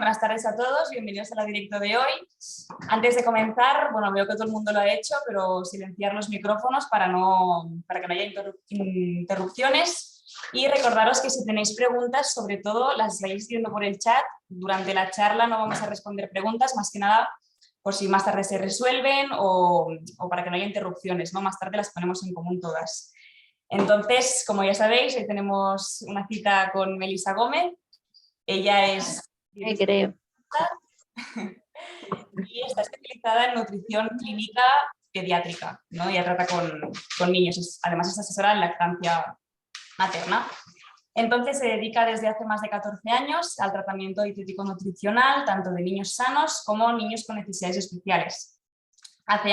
Buenas tardes a todos, bienvenidos a la directo de hoy. Antes de comenzar, bueno, veo que todo el mundo lo ha hecho, pero silenciar los micrófonos para que no haya interrupciones. Y recordaros que si tenéis preguntas, sobre todo las vais viendo por el chat. Durante la charla no vamos a responder preguntas, más que nada por si más tarde se resuelven o para que no haya interrupciones, ¿no? Más tarde las ponemos en común todas. Entonces, como ya sabéis, hoy tenemos una cita con Melissa Gómez. Ella es... creo. Y está especializada en nutrición clínica pediátrica, ¿no? Ella trata con niños, además es asesora en lactancia materna. Entonces se dedica desde hace más de 14 años al tratamiento dietético nutricional, tanto de niños sanos como niños con necesidades especiales. Hace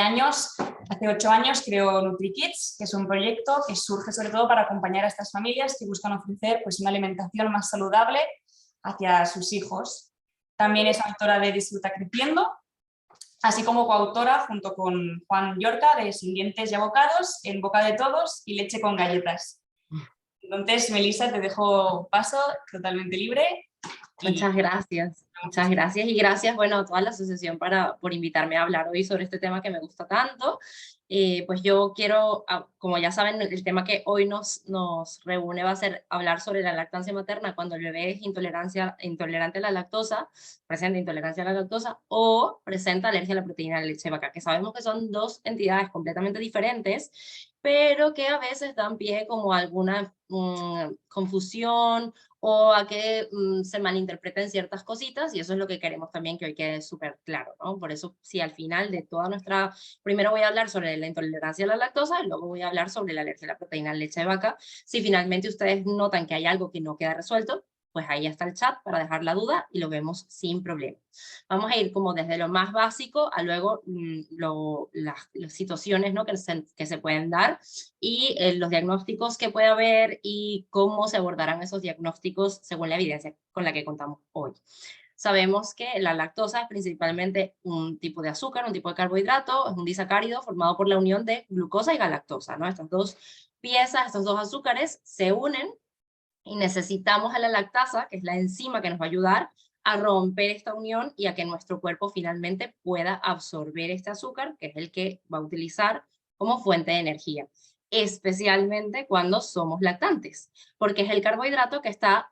8 años creó NutriKids, que es un proyecto que surge sobre todo para acompañar a estas familias que buscan ofrecer pues, una alimentación más saludable hacia sus hijos. También es autora de Disfruta Creciendo, así como coautora junto con Juan Llorca de Sin dientes y abocados, En boca de todos y Leche con galletas. Entonces, Melissa, te dejo paso totalmente libre. Muchas gracias y gracias, bueno, a toda la asociación por invitarme a hablar hoy sobre este tema que me gusta tanto. Pues yo quiero, como ya saben, el tema que hoy nos reúne va a ser hablar sobre la lactancia materna cuando el bebé es intolerante a la lactosa, presenta intolerancia a la lactosa o presenta alergia a la proteína de leche de vaca, que sabemos que son dos entidades completamente diferentes, pero que a veces dan pie como a alguna confusión o a que se malinterpreten ciertas cositas, y eso es lo que queremos también que hoy quede súper claro, ¿no? Por eso, si al final de toda primero voy a hablar sobre la intolerancia a la lactosa, y luego voy a hablar sobre la alergia a la proteína de leche de vaca. Si finalmente ustedes notan que hay algo que no queda resuelto, pues ahí está el chat para dejar la duda y lo vemos sin problema. Vamos a ir como desde lo más básico a luego las situaciones, ¿no? que se pueden dar y los diagnósticos que puede haber y cómo se abordarán esos diagnósticos según la evidencia con la que contamos hoy. Sabemos que la lactosa es principalmente un tipo de azúcar, un tipo de carbohidrato, es un disacárido formado por la unión de glucosa y galactosa, ¿no? Estas dos piezas, estos dos azúcares se unen y necesitamos a la lactasa, que es la enzima que nos va a ayudar a romper esta unión y a que nuestro cuerpo finalmente pueda absorber este azúcar, que es el que va a utilizar como fuente de energía, especialmente cuando somos lactantes, porque es el carbohidrato que está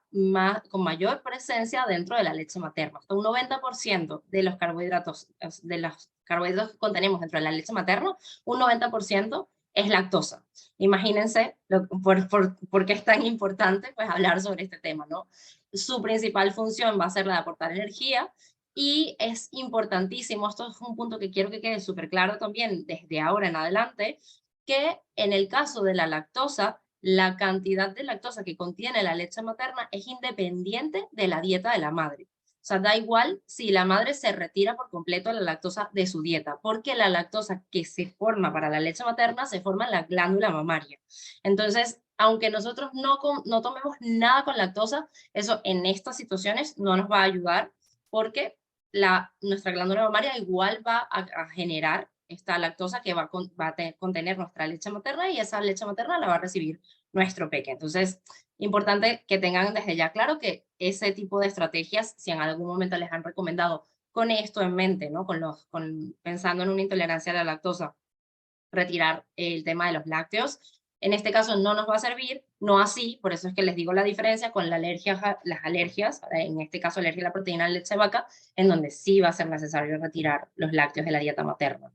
con mayor presencia dentro de la leche materna. Hasta un 90% de los carbohidratos que contenemos dentro de la leche materna, un 90% es lactosa. Imagínense por qué es tan importante pues, hablar sobre este tema, ¿no? Su principal función va a ser la de aportar energía, y es importantísimo, esto es un punto que quiero que quede súper claro también desde ahora en adelante, que en el caso de la lactosa, la cantidad de lactosa que contiene la leche materna es independiente de la dieta de la madre. O sea, da igual si la madre se retira por completo la lactosa de su dieta, porque la lactosa que se forma para la leche materna se forma en la glándula mamaria. Entonces, aunque nosotros no tomemos nada con lactosa, eso en estas situaciones no nos va a ayudar, porque nuestra glándula mamaria igual va a generar esta lactosa que va a contener nuestra leche materna, y esa leche materna la va a recibir nuestro peque. Entonces, importante que tengan desde ya claro que ese tipo de estrategias, si en algún momento les han recomendado con esto en mente, ¿no? Pensando en una intolerancia a la lactosa, retirar el tema de los lácteos, en este caso no nos va a servir, no así, por eso es que les digo la diferencia con las alergias, en este caso alergia a la proteína de leche de vaca, en donde sí va a ser necesario retirar los lácteos de la dieta materna.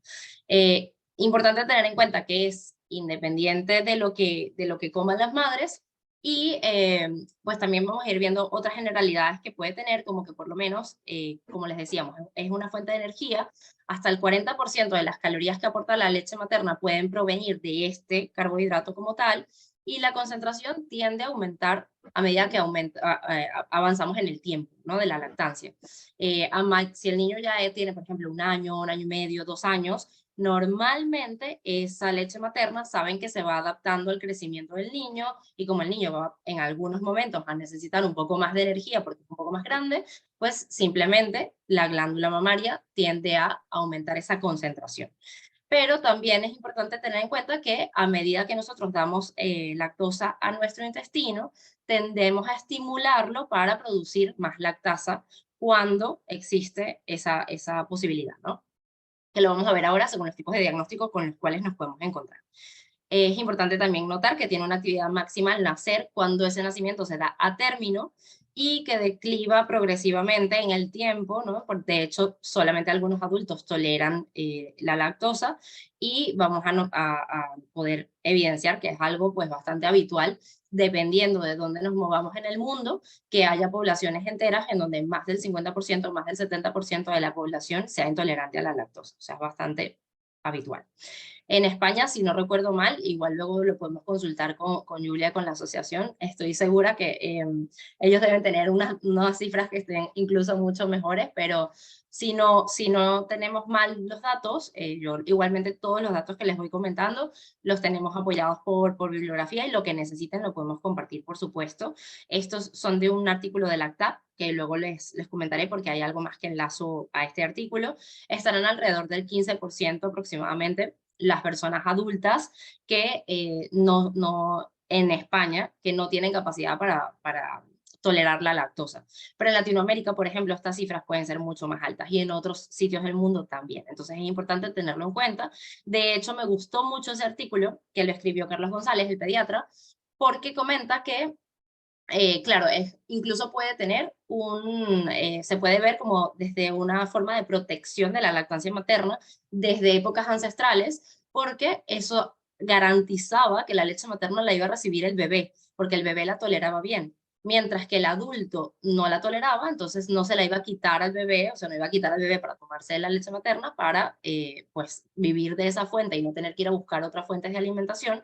Importante tener en cuenta que es independiente de lo que coman las madres, y pues también vamos a ir viendo otras generalidades que puede tener, como que por lo menos, como les decíamos, es una fuente de energía. Hasta el 40% de las calorías que aporta la leche materna pueden provenir de este carbohidrato como tal, y la concentración tiende a aumentar a medida que avanzamos en el tiempo, ¿no? De la lactancia. Si el niño ya tiene, por ejemplo, un año y medio, 2 años, normalmente esa leche materna saben que se va adaptando al crecimiento del niño, y como el niño va en algunos momentos a necesitar un poco más de energía porque es un poco más grande, pues simplemente la glándula mamaria tiende a aumentar esa concentración. Pero también es importante tener en cuenta que a medida que nosotros damos lactosa a nuestro intestino, tendemos a estimularlo para producir más lactasa, cuando existe esa posibilidad, ¿no? Que lo vamos a ver ahora según los tipos de diagnóstico con los cuales nos podemos encontrar. Es importante también notar que tiene una actividad máxima al nacer cuando ese nacimiento se da a término y que decliva progresivamente en el tiempo, ¿no? De hecho, solamente algunos adultos toleran la lactosa y vamos a poder evidenciar que es algo pues bastante habitual dependiendo de dónde nos movamos en el mundo, que haya poblaciones enteras en donde más del 50%, más del 70% de la población sea intolerante a la lactosa. O sea, es bastante habitual. En España, si no recuerdo mal, igual luego lo podemos consultar con Julia, con la asociación, estoy segura que ellos deben tener unas cifras que estén incluso mucho mejores, pero si no tenemos mal los datos, yo igualmente todos los datos que les voy comentando los tenemos apoyados por bibliografía y lo que necesiten lo podemos compartir, por supuesto. Estos son de un artículo de LACTAP, que luego les comentaré porque hay algo más que enlazo a este artículo. Estarán alrededor del 15% aproximadamente las personas adultas que en España, que no tienen capacidad para tolerar la lactosa. Pero en Latinoamérica, por ejemplo, estas cifras pueden ser mucho más altas y en otros sitios del mundo también. Entonces es importante tenerlo en cuenta. De hecho, me gustó mucho ese artículo que lo escribió Carlos González, el pediatra, porque comenta que claro, incluso puede tener se puede ver como desde una forma de protección de la lactancia materna desde épocas ancestrales, porque eso garantizaba que la leche materna la iba a recibir el bebé, porque el bebé la toleraba bien. Mientras que el adulto no la toleraba, entonces no se la iba a quitar al bebé, o sea, no iba a quitar al bebé para tomarse la leche materna para, pues, vivir de esa fuente y no tener que ir a buscar otras fuentes de alimentación,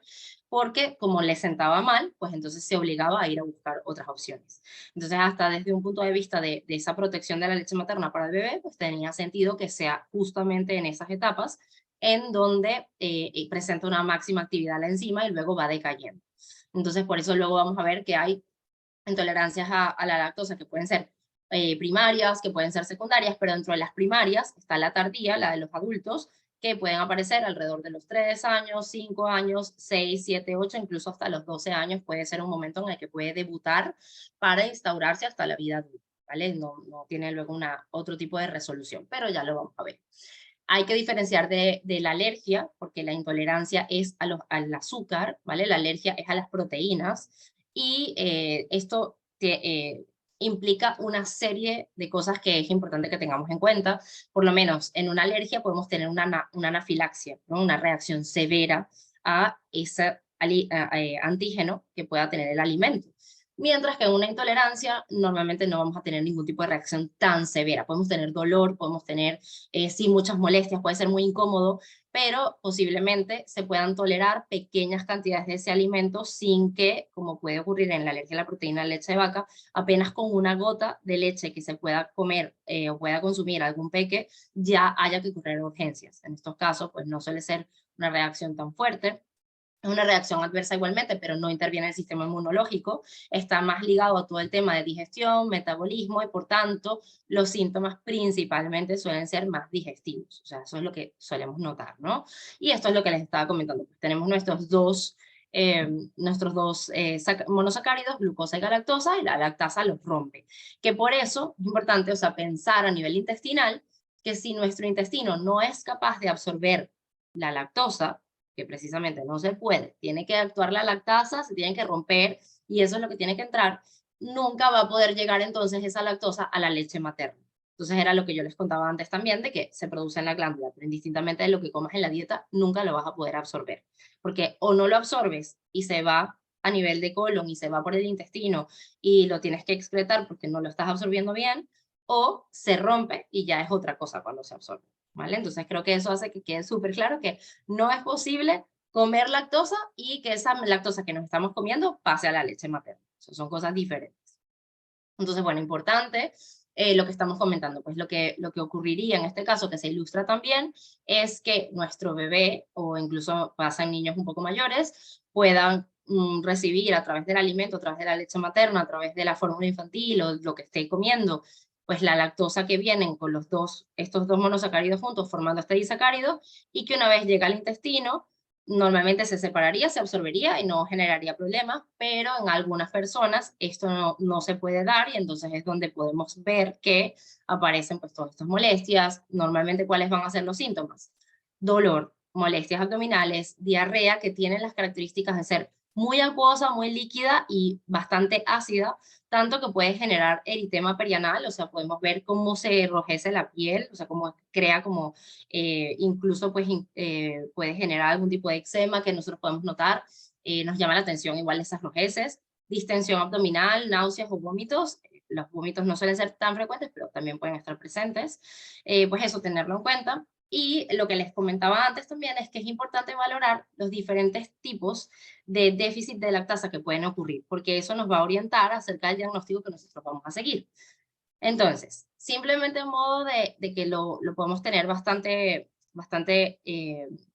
porque como le sentaba mal, pues entonces se obligaba a ir a buscar otras opciones. Entonces, hasta desde un punto de vista de esa protección de la leche materna para el bebé, pues tenía sentido que sea justamente en esas etapas en donde presenta una máxima actividad la enzima y luego va decayendo. Entonces, por eso luego vamos a ver que hay intolerancias a la lactosa que pueden ser primarias, que pueden ser secundarias, pero dentro de las primarias está la tardía, la de los adultos, que pueden aparecer alrededor de los 3 años, 5 años, 6, 7, 8, incluso hasta los 12 años puede ser un momento en el que puede debutar para instaurarse hasta la vida adulta, ¿vale? No tiene luego otro tipo de resolución, pero ya lo vamos a ver. Hay que diferenciar de la alergia, porque la intolerancia es al azúcar, ¿vale? La alergia es a las proteínas, y esto implica una serie de cosas que es importante que tengamos en cuenta. Por lo menos en una alergia podemos tener una anafilaxia, ¿no? Una reacción severa a ese antígeno que pueda tener el alimento. Mientras que en una intolerancia normalmente no vamos a tener ningún tipo de reacción tan severa. Podemos tener dolor, podemos tener sí muchas molestias, puede ser muy incómodo, pero posiblemente se puedan tolerar pequeñas cantidades de ese alimento sin que, como puede ocurrir en la alergia a la proteína de leche de vaca, apenas con una gota de leche que se pueda comer o pueda consumir algún peque, ya haya que correr urgencias. En estos casos, pues no suele ser una reacción tan fuerte. Es una reacción adversa igualmente, pero no interviene el sistema inmunológico, está más ligado a todo el tema de digestión, metabolismo, y por tanto los síntomas principalmente suelen ser más digestivos. O sea, eso es lo que solemos notar, ¿no? Y esto es lo que les estaba comentando. Pues tenemos nuestros dos monosacáridos, glucosa y galactosa, y la lactasa los rompe. Que por eso es importante, o sea, pensar a nivel intestinal que si nuestro intestino no es capaz de absorber la lactosa, que precisamente no se puede, tiene que actuar la lactasa, se tiene que romper y eso es lo que tiene que entrar, nunca va a poder llegar entonces esa lactosa a la leche materna. Entonces era lo que yo les contaba antes también, de que se produce en la glándula, pero indistintamente de lo que comas en la dieta, nunca lo vas a poder absorber, porque o no lo absorbes y se va a nivel de colon y se va por el intestino y lo tienes que excretar porque no lo estás absorbiendo bien, o se rompe y ya es otra cosa cuando se absorbe, ¿vale? Entonces creo que eso hace que quede súper claro que no es posible comer lactosa y que esa lactosa que nos estamos comiendo pase a la leche materna. Eso son cosas diferentes. Entonces, bueno, importante lo que estamos comentando, pues lo que ocurriría en este caso, que se ilustra también, es que nuestro bebé, o incluso pasa en niños un poco mayores, puedan recibir a través del alimento, a través de la leche materna, a través de la fórmula infantil o lo que esté comiendo, pues la lactosa que vienen con estos dos monosacáridos juntos formando este disacárido, y que una vez llega al intestino, normalmente se separaría, se absorbería y no generaría problemas, pero en algunas personas esto no se puede dar y entonces es donde podemos ver que aparecen pues todas estas molestias. Normalmente, ¿cuáles van a ser los síntomas? Dolor, molestias abdominales, diarrea, que tienen las características de ser muy acuosa, muy líquida y bastante ácida, tanto que puede generar eritema perianal, o sea, podemos ver cómo se enrojece la piel, o sea, cómo crea como, incluso pues puede generar algún tipo de eczema que nosotros podemos notar, nos llama la atención igual esas rojeces, distensión abdominal, náuseas o vómitos. Los vómitos no suelen ser tan frecuentes, pero también pueden estar presentes, pues eso, tenerlo en cuenta. Y lo que les comentaba antes también es que es importante valorar los diferentes tipos de déficit de lactasa que pueden ocurrir, porque eso nos va a orientar acerca del diagnóstico que nosotros vamos a seguir. Entonces, simplemente en modo de que lo podemos tener bastante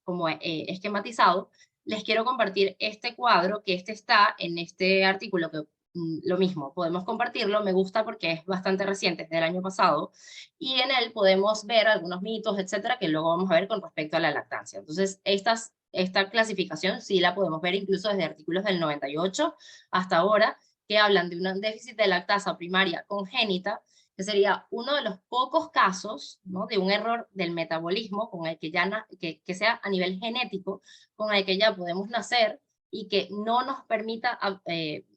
como esquematizado, les quiero compartir este cuadro, que este está en este artículo, que lo mismo, podemos compartirlo, me gusta porque es bastante reciente, es del año pasado, y en él podemos ver algunos mitos, etcétera, que luego vamos a ver con respecto a la lactancia. Entonces, esta clasificación sí la podemos ver incluso desde artículos del 98 hasta ahora, que hablan de un déficit de lactasa primaria congénita, que sería uno de los pocos casos, ¿no?, de un error del metabolismo con el que ya que sea a nivel genético, con el que ya podemos nacer y que no nos permita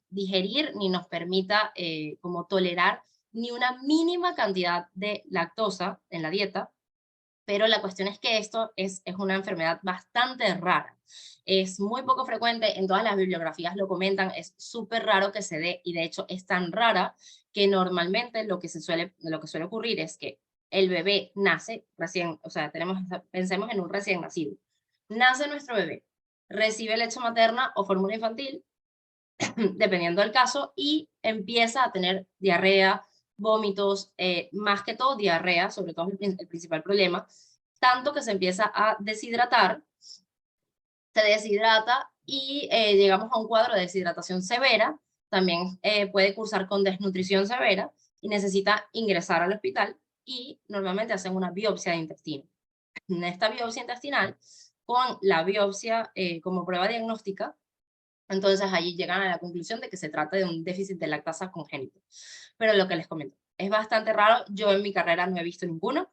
digerir ni nos permita como tolerar ni una mínima cantidad de lactosa en la dieta, pero la cuestión es que esto es una enfermedad bastante rara. Es muy poco frecuente, en todas las bibliografías lo comentan, es súper raro que se dé, y de hecho es tan rara que normalmente lo que suele ocurrir es que el bebé nace recién, o sea, pensemos en un recién nacido. Nace nuestro bebé, recibe leche materna o fórmula infantil, dependiendo del caso, y empieza a tener diarrea, vómitos, más que todo diarrea, sobre todo el principal problema, tanto que se empieza a deshidratar, se deshidrata y llegamos a un cuadro de deshidratación severa, también puede cursar con desnutrición severa y necesita ingresar al hospital, y normalmente hacen una biopsia de intestino. En esta biopsia intestinal, con la biopsia como prueba diagnóstica, entonces allí llegan a la conclusión de que se trata de un déficit de lactasa congénito. Pero lo que les comento, es bastante raro, yo en mi carrera no he visto ninguno,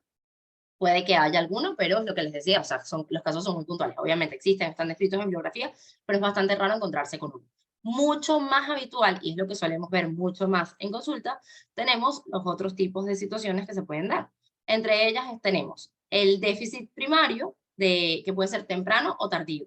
puede que haya alguno, pero es lo que les decía, o sea, los casos son muy puntuales, obviamente existen, están descritos en bibliografía, pero es bastante raro encontrarse con uno. Mucho más habitual, y es lo que solemos ver mucho más en consulta, tenemos los otros tipos de situaciones que se pueden dar. Entre ellas tenemos el déficit primario, que puede ser temprano o tardío.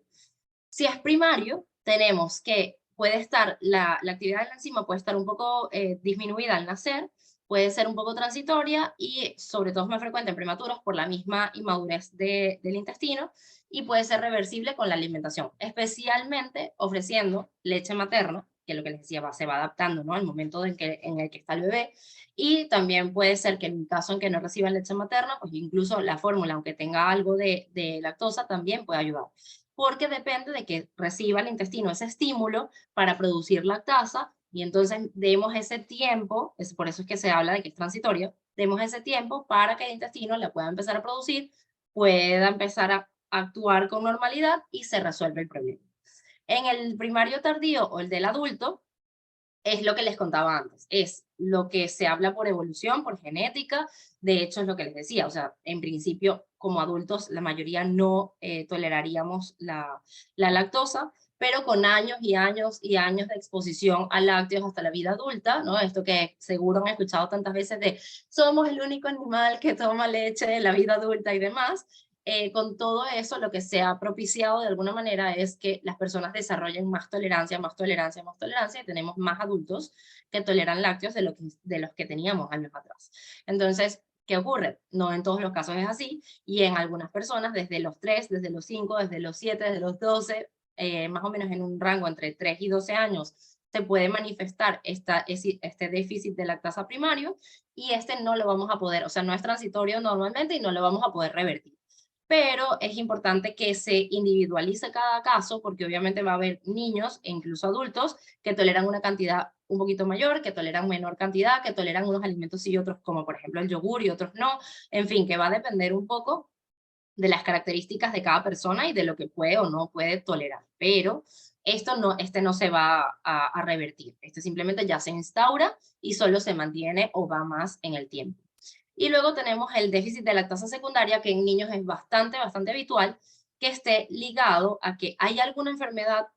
Si es primario, tenemos que puede estar, la actividad de la enzima puede estar un poco disminuida al nacer, puede ser un poco transitoria y sobre todo es más frecuente en prematuros por la misma inmadurez del intestino, y puede ser reversible con la alimentación, especialmente ofreciendo leche materna, que lo que les decía, se va adaptando, ¿no?, al momento en el que está el bebé, y también puede ser que en el caso en que no reciban leche materna, pues incluso la fórmula, aunque tenga algo de lactosa, también puede ayudar, porque depende de que reciba el intestino ese estímulo para producir lactasa, y entonces demos ese tiempo, por eso es que se habla de que es transitorio, demos ese tiempo para que el intestino la pueda empezar a producir, pueda empezar a actuar con normalidad y se resuelve el problema. En el primario tardío o el del adulto, es lo que les contaba antes, es lo que se habla por evolución, por genética, de hecho es lo que les decía, o sea, en principio como adultos la mayoría no toleraríamos la lactosa, pero con años y años y años de exposición a lácteos hasta la vida adulta, ¿no? Esto que seguro han escuchado tantas veces de somos el único animal que toma leche en la vida adulta y demás. Con todo eso, lo que se ha propiciado de alguna manera es que las personas desarrollen más tolerancia, más tolerancia, más tolerancia, y tenemos más adultos que toleran lácteos de los que teníamos años atrás. Entonces, ¿qué ocurre? No en todos los casos es así, y en algunas personas desde los 3, desde los 5, desde los 7, desde los 12, más o menos en un rango entre 3 y 12 años, se puede manifestar este déficit de lactasa primario, y este no lo vamos a poder, o sea, no es transitorio normalmente y no lo vamos a poder revertir, pero es importante que se individualice cada caso, porque obviamente va a haber niños e incluso adultos que toleran una cantidad un poquito mayor, que toleran menor cantidad, que toleran unos alimentos y otros, como por ejemplo el yogur, y otros no, en fin, que va a depender un poco de las características de cada persona y de lo que puede o no puede tolerar. Pero este no se va a revertir. Este simplemente ya se instaura y solo se mantiene o va más en el tiempo. Y luego tenemos el déficit de lactosa secundaria, que en niños es bastante habitual, que esté ligado a que hay alguna enfermedad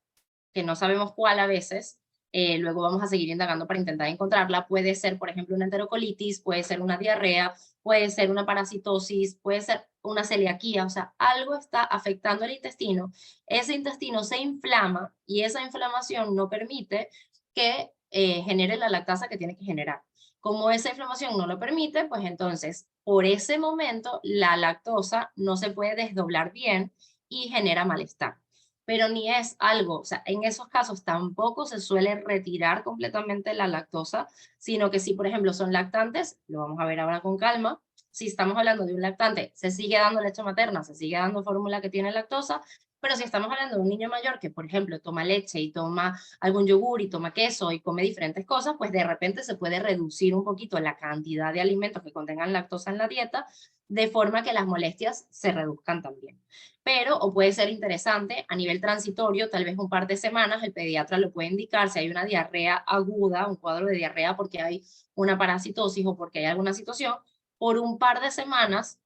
que no sabemos cuál a veces, luego vamos a seguir indagando para intentar encontrarla. Puede ser, por ejemplo, una enterocolitis, puede ser una diarrea, puede ser una parasitosis, puede ser una celiaquía, o sea, algo está afectando el intestino, ese intestino se inflama y esa inflamación no permite que genere la lactasa que tiene que generar. Como esa inflamación no lo permite, pues entonces, por ese momento, la lactosa no se puede desdoblar bien y genera malestar. Pero ni es algo, o sea, en esos casos tampoco se suele retirar completamente la lactosa, sino que si, por ejemplo, son lactantes, lo vamos a ver ahora con calma, si estamos hablando de un lactante, se sigue dando leche materna, se sigue dando fórmula que tiene lactosa, pero si estamos hablando de un niño mayor que, por ejemplo, toma leche y toma algún yogur y toma queso y come diferentes cosas, pues de repente se puede reducir un poquito la cantidad de alimentos que contengan lactosa en la dieta, de forma que las molestias se reduzcan también. Pero, o puede ser interesante, a nivel transitorio, tal vez un par de semanas, el pediatra lo puede indicar si hay una diarrea aguda, un cuadro de diarrea porque hay una parasitosis o porque hay alguna situación, por un par de semanas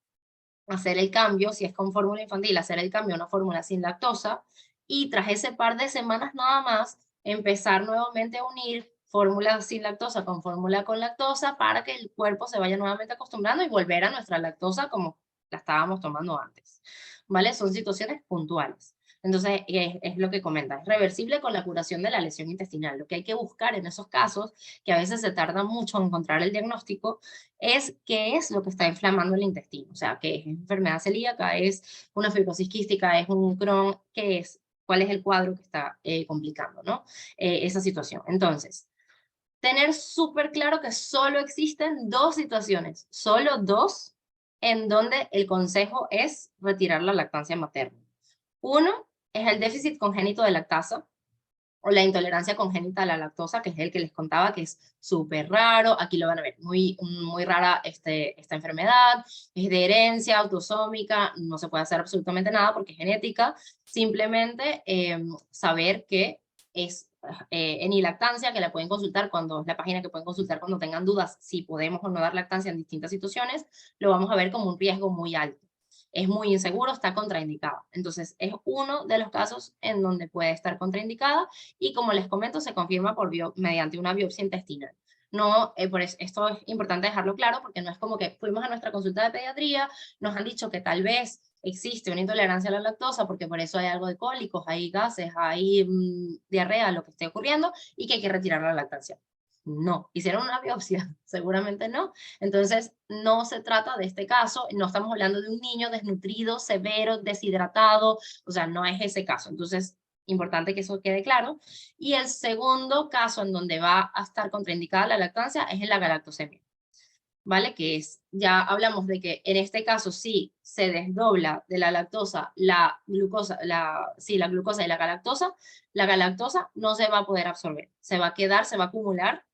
hacer el cambio, si es con fórmula infantil, hacer el cambio a una fórmula sin lactosa, y tras ese par de semanas nada más, empezar nuevamente a unir fórmula sin lactosa con fórmula con lactosa para que el cuerpo se vaya nuevamente acostumbrando y volver a nuestra lactosa como la estábamos tomando antes. ¿Vale? Son situaciones puntuales. Entonces, es lo que comenta, es reversible con la curación de la lesión intestinal. Lo que hay que buscar en esos casos, que a veces se tarda mucho en encontrar el diagnóstico, es qué es lo que está inflamando el intestino. O sea, qué es enfermedad celíaca, es una fibrosis quística, es un Crohn, qué es, cuál es el cuadro que está complicando, ¿no? Esa situación. Entonces, tener súper claro que solo existen dos situaciones, solo dos, en donde el consejo es retirar la lactancia materna. Uno es el déficit congénito de lactasa o la intolerancia congénita a la lactosa, que es el que les contaba, que es súper raro. Aquí lo van a ver, muy rara esta enfermedad, es de herencia autosómica, no se puede hacer absolutamente nada porque es genética, simplemente saber que es enilactancia, que la pueden consultar cuando es la página que pueden consultar cuando tengan dudas si podemos o no dar lactancia en distintas situaciones, lo vamos a ver como un riesgo muy alto. Es muy inseguro, está contraindicada. Entonces, es uno de los casos en donde puede estar contraindicada y, como les comento, se confirma mediante una biopsia intestinal. No, esto es importante dejarlo claro porque no es como que fuimos a nuestra consulta de pediatría, nos han dicho que tal vez existe una intolerancia a la lactosa porque por eso hay algo de cólicos, hay gases, hay diarrea, lo que esté ocurriendo y que hay que retirar la lactancia. No, hicieron una biopsia, seguramente no. Entonces, no se trata de este caso, no estamos hablando de un niño desnutrido, severo, deshidratado, o sea, no es ese caso. Entonces, importante que eso quede claro. Y el segundo caso en donde va a estar contraindicada la lactancia es en la galactosemia, ¿vale? Que es, ya hablamos de que en este caso sí se desdobla de la lactosa la glucosa, la glucosa y la galactosa no se va a poder absorber, se va a quedar, se va a acumular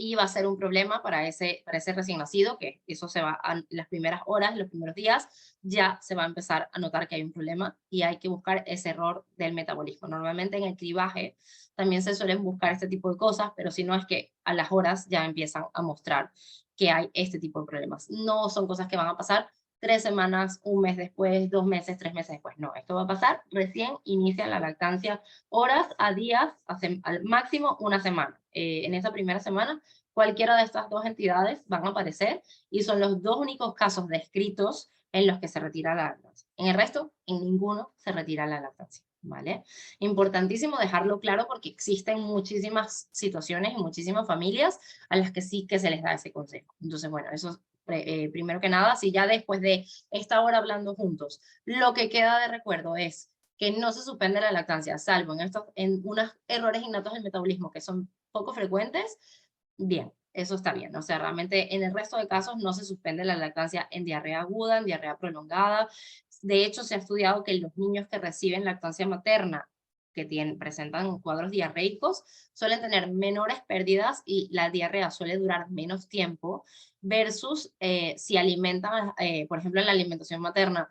y va a ser un problema para ese recién nacido, que eso se va a las primeras horas, los primeros días, ya se va a empezar a notar que hay un problema y hay que buscar ese error del metabolismo. Normalmente en el cribaje también se suelen buscar este tipo de cosas, pero si no es que a las horas ya empiezan a mostrar que hay este tipo de problemas. No son cosas que van a pasar 3 semanas, un mes después, 2 meses, 3 meses después. No, esto va a pasar recién inicia la lactancia, horas a días, al máximo una semana. En esa primera semana, cualquiera de estas dos entidades van a aparecer y son los dos únicos casos descritos en los que se retira la lactancia. En el resto, en ninguno se retira la lactancia. ¿Vale? Importantísimo dejarlo claro porque existen muchísimas situaciones y muchísimas familias a las que sí que se les da ese consejo. Entonces, bueno, eso primero que nada, si ya después de esta hora hablando juntos, lo que queda de recuerdo es que no se suspende la lactancia, salvo en unos errores innatos del metabolismo que son poco frecuentes, bien, eso está bien. O sea, realmente en el resto de casos no se suspende la lactancia en diarrea aguda, en diarrea prolongada. De hecho, se ha estudiado que los niños que reciben lactancia materna que presentan cuadros diarreicos suelen tener menores pérdidas y la diarrea suele durar menos tiempo versus si alimentan, por ejemplo, en la alimentación materna,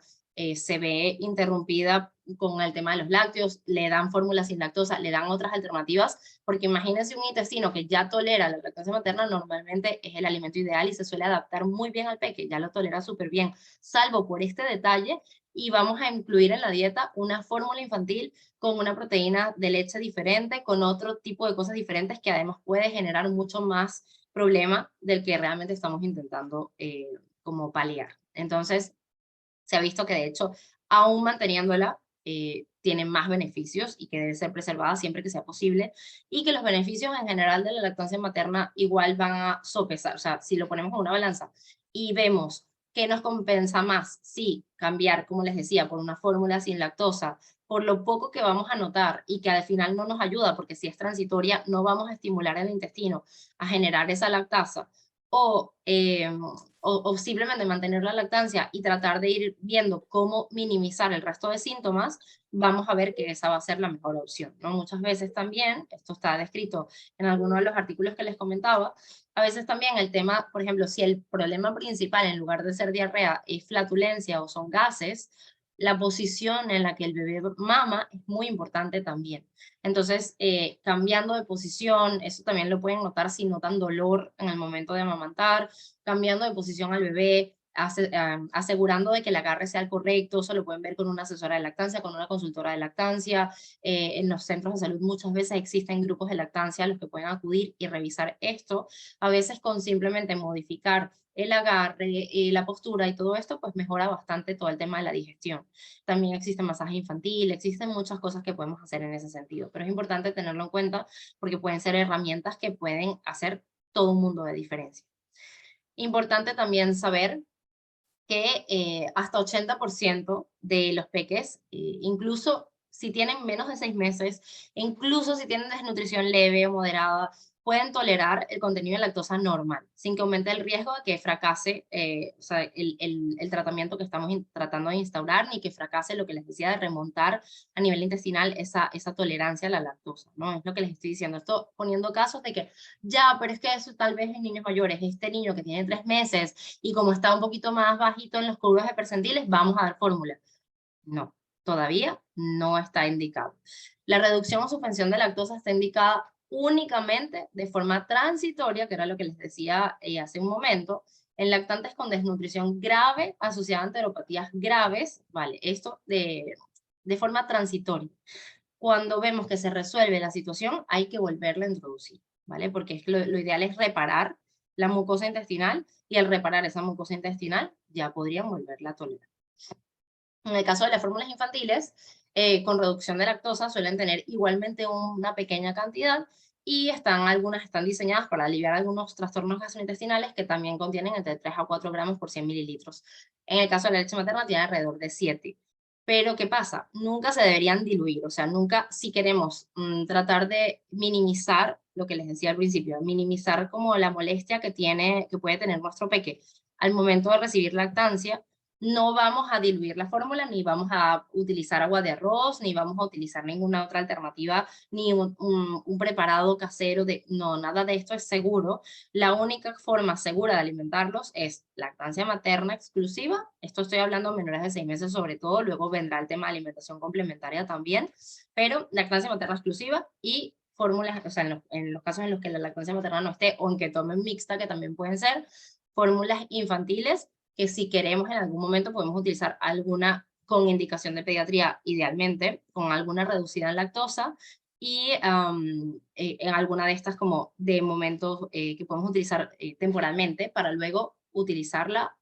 se ve interrumpida con el tema de los lácteos, le dan fórmulas sin lactosa, le dan otras alternativas, porque imagínense un intestino que ya tolera la lactancia materna, normalmente es el alimento ideal y se suele adaptar muy bien al peque, ya lo tolera súper bien, salvo por este detalle, y vamos a incluir en la dieta una fórmula infantil con una proteína de leche diferente, con otro tipo de cosas diferentes que además puede generar mucho más problema del que realmente estamos intentando como paliar. Entonces, se ha visto que de hecho, aún manteniéndola, tiene más beneficios y que debe ser preservada siempre que sea posible, y que los beneficios en general de la lactancia materna igual van a sopesar. O sea, si lo ponemos en una balanza y vemos que nos compensa más, sí, cambiar, como les decía, por una fórmula sin lactosa, por lo poco que vamos a notar y que al final no nos ayuda, porque si es transitoria, no vamos a estimular el intestino a generar esa lactasa, o, o simplemente mantener la lactancia y tratar de ir viendo cómo minimizar el resto de síntomas, vamos a ver que esa va a ser la mejor opción, ¿no? Muchas veces también, esto está descrito en algunos de los artículos que les comentaba, a veces también el tema, por ejemplo, si el problema principal en lugar de ser diarrea es flatulencia o son gases, la posición en la que el bebé mama es muy importante también. Entonces, cambiando de posición, eso también lo pueden notar si notan dolor en el momento de amamantar, cambiando de posición al bebé, asegurando de que el agarre sea el correcto, eso lo pueden ver con una asesora de lactancia, con una consultora de lactancia. En los centros de salud muchas veces existen grupos de lactancia a los que pueden acudir y revisar esto, a veces con simplemente modificar el agarre, la postura y todo esto, pues mejora bastante todo el tema de la digestión. También existe masaje infantil, existen muchas cosas que podemos hacer en ese sentido, pero es importante tenerlo en cuenta porque pueden ser herramientas que pueden hacer todo un mundo de diferencia. Importante también saber que hasta 80% de los peques, incluso si tienen menos de 6 meses, incluso si tienen desnutrición leve o moderada, pueden tolerar el contenido de lactosa normal, sin que aumente el riesgo de que fracase o sea, el tratamiento que estamos tratando de instaurar, ni que fracase lo que les decía de remontar a nivel intestinal esa tolerancia a la lactosa, ¿no? Es lo que les estoy diciendo. Esto poniendo casos de que, ya, pero es que eso tal vez en niños mayores, este niño que tiene 3 meses y como está un poquito más bajito en los cubos de percentiles, vamos a dar fórmula. No, todavía no está indicado. La reducción o suspensión de lactosa está indicada únicamente de forma transitoria, que era lo que les decía hace un momento, en lactantes con desnutrición grave asociada a enteropatías graves, ¿vale? Esto de forma transitoria. Cuando vemos que se resuelve la situación, hay que volverla a introducir, ¿vale? Porque es lo ideal es reparar la mucosa intestinal, y al reparar esa mucosa intestinal ya podrían volverla a tolerar. En el caso de las fórmulas infantiles, con reducción de lactosa suelen tener igualmente una pequeña cantidad, y algunas están diseñadas para aliviar algunos trastornos gastrointestinales que también contienen entre 3 a 4 gramos por 100 mililitros. En el caso de la leche materna tiene alrededor de 7. Pero ¿qué pasa? Nunca se deberían diluir, o sea, nunca, si queremos tratar de minimizar lo que les decía al principio, minimizar como la molestia que puede tener nuestro peque al momento de recibir lactancia, no vamos a diluir la fórmula, ni vamos a utilizar agua de arroz, ni vamos a utilizar ninguna otra alternativa, ni un preparado casero, no, nada de esto es seguro. La única forma segura de alimentarlos es lactancia materna exclusiva, esto estoy hablando de menores de 6 meses sobre todo, luego vendrá el tema de alimentación complementaria también, pero lactancia materna exclusiva y fórmulas, o sea, en los casos en los que la lactancia materna no esté, o en que tomen mixta, que también pueden ser, fórmulas infantiles, que si queremos en algún momento podemos utilizar alguna con indicación de pediatría, idealmente, con alguna reducida en lactosa, y en alguna de estas como de momentos que podemos utilizar temporalmente para luego utilizarla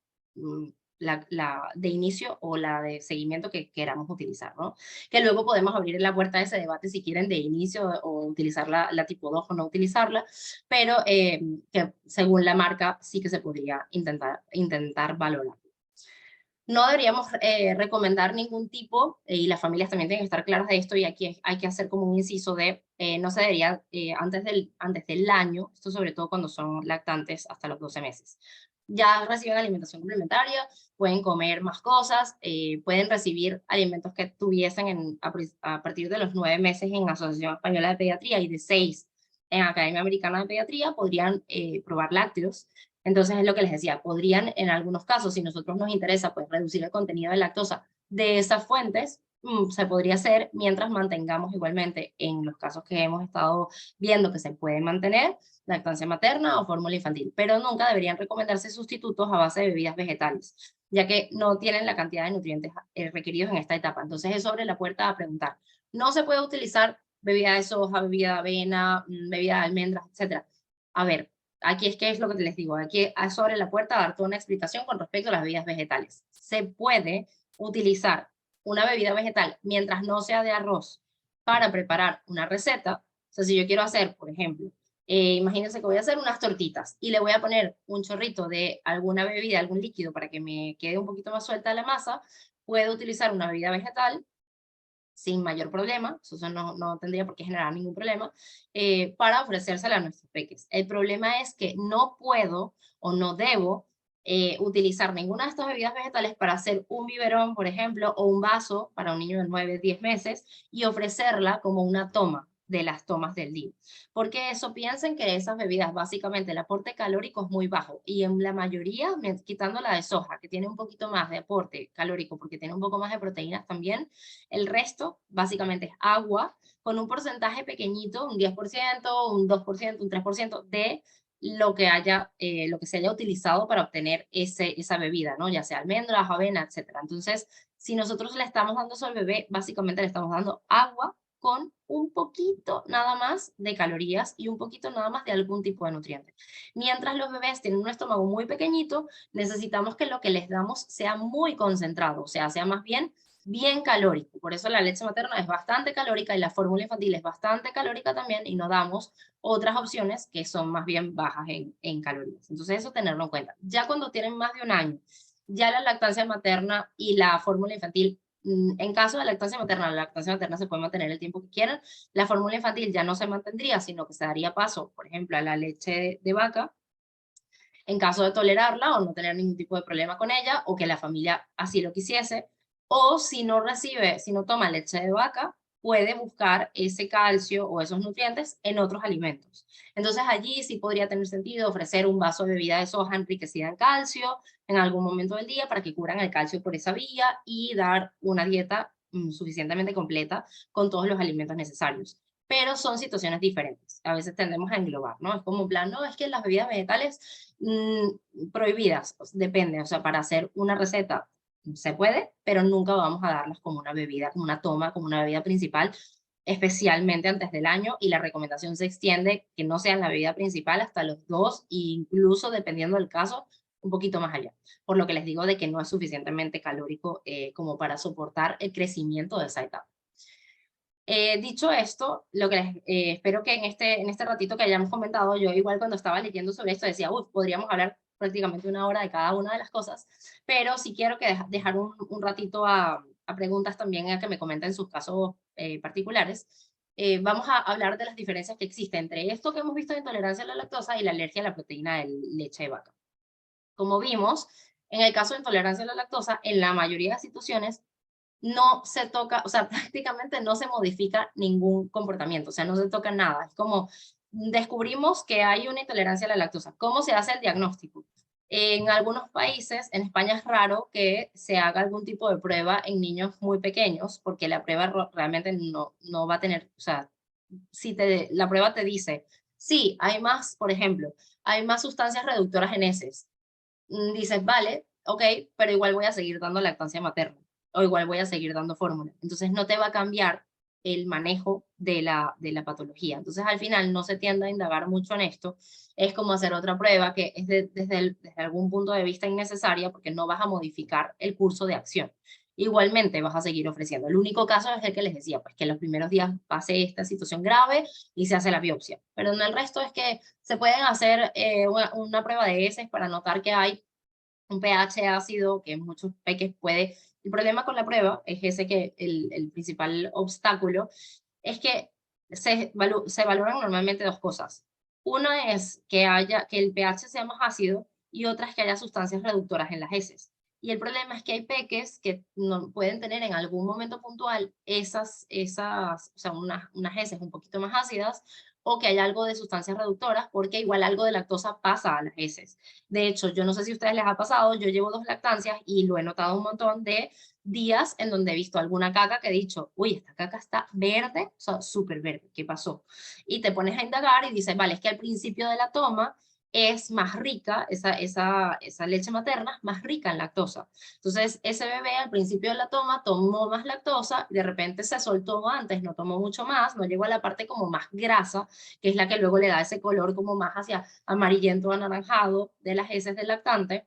la de inicio o la de seguimiento que queramos utilizar, ¿no? Que luego podemos abrir la puerta de ese debate si quieren de inicio o utilizar la tipo 2 o no utilizarla, pero que según la marca sí que se podría intentar valorar. No deberíamos recomendar ningún tipo, y las familias también tienen que estar claras de esto, y aquí hay que hacer como un inciso de, no se debería antes del año, esto sobre todo cuando son lactantes hasta los 12 meses. Ya reciben alimentación complementaria, pueden comer más cosas, pueden recibir alimentos que tuviesen a partir de los 9 meses en Asociación Española de Pediatría y de 6 en Academia Americana de Pediatría, podrían probar lácteos. Entonces es lo que les decía, podrían en algunos casos, si nosotros nos interesa pues reducir el contenido de lactosa de esas fuentes, se podría hacer mientras mantengamos igualmente, en los casos que hemos estado viendo que se puede mantener, lactancia materna o fórmula infantil, pero nunca deberían recomendarse sustitutos a base de bebidas vegetales, ya que no tienen la cantidad de nutrientes requeridos en esta etapa. Entonces es sobre la puerta a preguntar. No se puede utilizar bebida de soja, bebida de avena, bebida de almendras, etc. A ver, aquí es que es lo que les digo, aquí es sobre la puerta a dar toda una explicación con respecto a las bebidas vegetales. Se puede utilizar una bebida vegetal mientras no sea de arroz para preparar una receta. O sea, si yo quiero hacer, por ejemplo, imagínense que voy a hacer unas tortitas y le voy a poner un chorrito de alguna bebida, algún líquido para que me quede un poquito más suelta la masa, puedo utilizar una bebida vegetal sin mayor problema, eso no tendría por qué generar ningún problema, para ofrecérsela a nuestros peques. El problema es que no puedo o no debo utilizar ninguna de estas bebidas vegetales para hacer un biberón, por ejemplo, o un vaso para un niño de 9, 10 meses y ofrecerla como una toma de las tomas del día. Porque eso, piensen que esas bebidas, básicamente el aporte calórico es muy bajo y en la mayoría, quitando la de soja, que tiene un poquito más de aporte calórico porque tiene un poco más de proteínas también, el resto básicamente es agua con un porcentaje pequeñito, un 10%, un 2%, un 3% de lo que lo que se haya utilizado para obtener esa bebida, ¿no? Ya sea almendras, avena, etcétera. Entonces, si nosotros le estamos dando eso al bebé, básicamente le estamos dando agua con un poquito nada más de calorías y un poquito nada más de algún tipo de nutriente. Mientras los bebés tienen un estómago muy pequeñito, necesitamos que lo que les damos sea muy concentrado, o sea más bien calórico. Por eso la leche materna es bastante calórica y la fórmula infantil es bastante calórica también, y no damos otras opciones que son más bien bajas en calorías. Entonces eso tenerlo en cuenta. Ya cuando tienen más de un año, ya la lactancia materna y la fórmula infantil, en caso de lactancia materna, la lactancia materna se puede mantener el tiempo que quieran. La fórmula infantil ya no se mantendría, sino que se daría paso, por ejemplo, a la leche de vaca, en caso de tolerarla o no tener ningún tipo de problema con ella, o que la familia así lo quisiese, o si no recibe, si no toma leche de vaca, puede buscar ese calcio o esos nutrientes en otros alimentos. Entonces allí sí podría tener sentido ofrecer un vaso de bebida de soja enriquecida en calcio en algún momento del día para que cubran el calcio por esa vía y dar una dieta suficientemente completa con todos los alimentos necesarios. Pero son situaciones diferentes. A veces tendemos a englobar, ¿no? Es como un plan, no, es que las bebidas vegetales prohibidas, depende, o sea, para hacer una receta se puede, pero nunca vamos a darlas como una bebida, como una toma, como una bebida principal, especialmente antes del año, y la recomendación se extiende que no sea la bebida principal hasta los 2, e incluso dependiendo del caso, un poquito más allá, por lo que les digo de que no es suficientemente calórico como para soportar el crecimiento de esa etapa. Dicho esto, lo que espero que en este ratito que hayamos comentado, yo igual cuando estaba leyendo sobre esto decía, uy, podríamos hablar prácticamente una hora de cada una de las cosas, pero sí quiero que dejar un ratito a preguntas también, a que me comenten sus casos particulares. Vamos a hablar de las diferencias que existen entre esto que hemos visto de intolerancia a la lactosa y la alergia a la proteína de leche de vaca. Como vimos, en el caso de intolerancia a la lactosa, en la mayoría de situaciones, no se toca, o sea, prácticamente no se modifica ningún comportamiento, o sea, no se toca nada. Es como descubrimos que hay una intolerancia a la lactosa. ¿Cómo se hace el diagnóstico? En algunos países, en España es raro que se haga algún tipo de prueba en niños muy pequeños, porque la prueba realmente no va a tener, o sea, si la prueba te dice, sí, hay más, por ejemplo, hay más sustancias reductoras en heces, dices, vale, ok, pero igual voy a seguir dando lactancia materna o igual voy a seguir dando fórmula. Entonces no te va a cambiar el manejo de la patología. Entonces al final no se tiende a indagar mucho en esto. Es como hacer otra prueba que es desde algún punto de vista innecesaria, porque no vas a modificar el curso de acción. Igualmente vas a seguir ofreciendo. El único caso es el que les decía, pues que en los primeros días pase esta situación grave y se hace la biopsia. Pero en el resto es que se pueden hacer una prueba de heces para notar que hay un pH ácido que en muchos peques puede. El problema con la prueba es ese, que el principal obstáculo es que se valoran normalmente dos cosas. Una es que el pH sea más ácido, y otra es que haya sustancias reductoras en las heces. Y el problema es que hay peques que no pueden tener en algún momento puntual o sea, unas heces un poquito más ácidas, o que hay algo de sustancias reductoras, porque igual algo de lactosa pasa a las heces. De hecho, yo no sé si a ustedes les ha pasado, yo llevo 2 lactancias y lo he notado un montón de días en donde he visto alguna caca que he dicho, uy, esta caca está verde, o sea, súper verde, ¿qué pasó? Y te pones a indagar y dices, vale, es que al principio de la toma es más rica, esa leche materna es más rica en lactosa. Entonces, ese bebé al principio de la toma tomó más lactosa, de repente se soltó antes, no tomó mucho más, no llegó a la parte como más grasa, que es la que luego le da ese color como más hacia amarillento o anaranjado de las heces del lactante.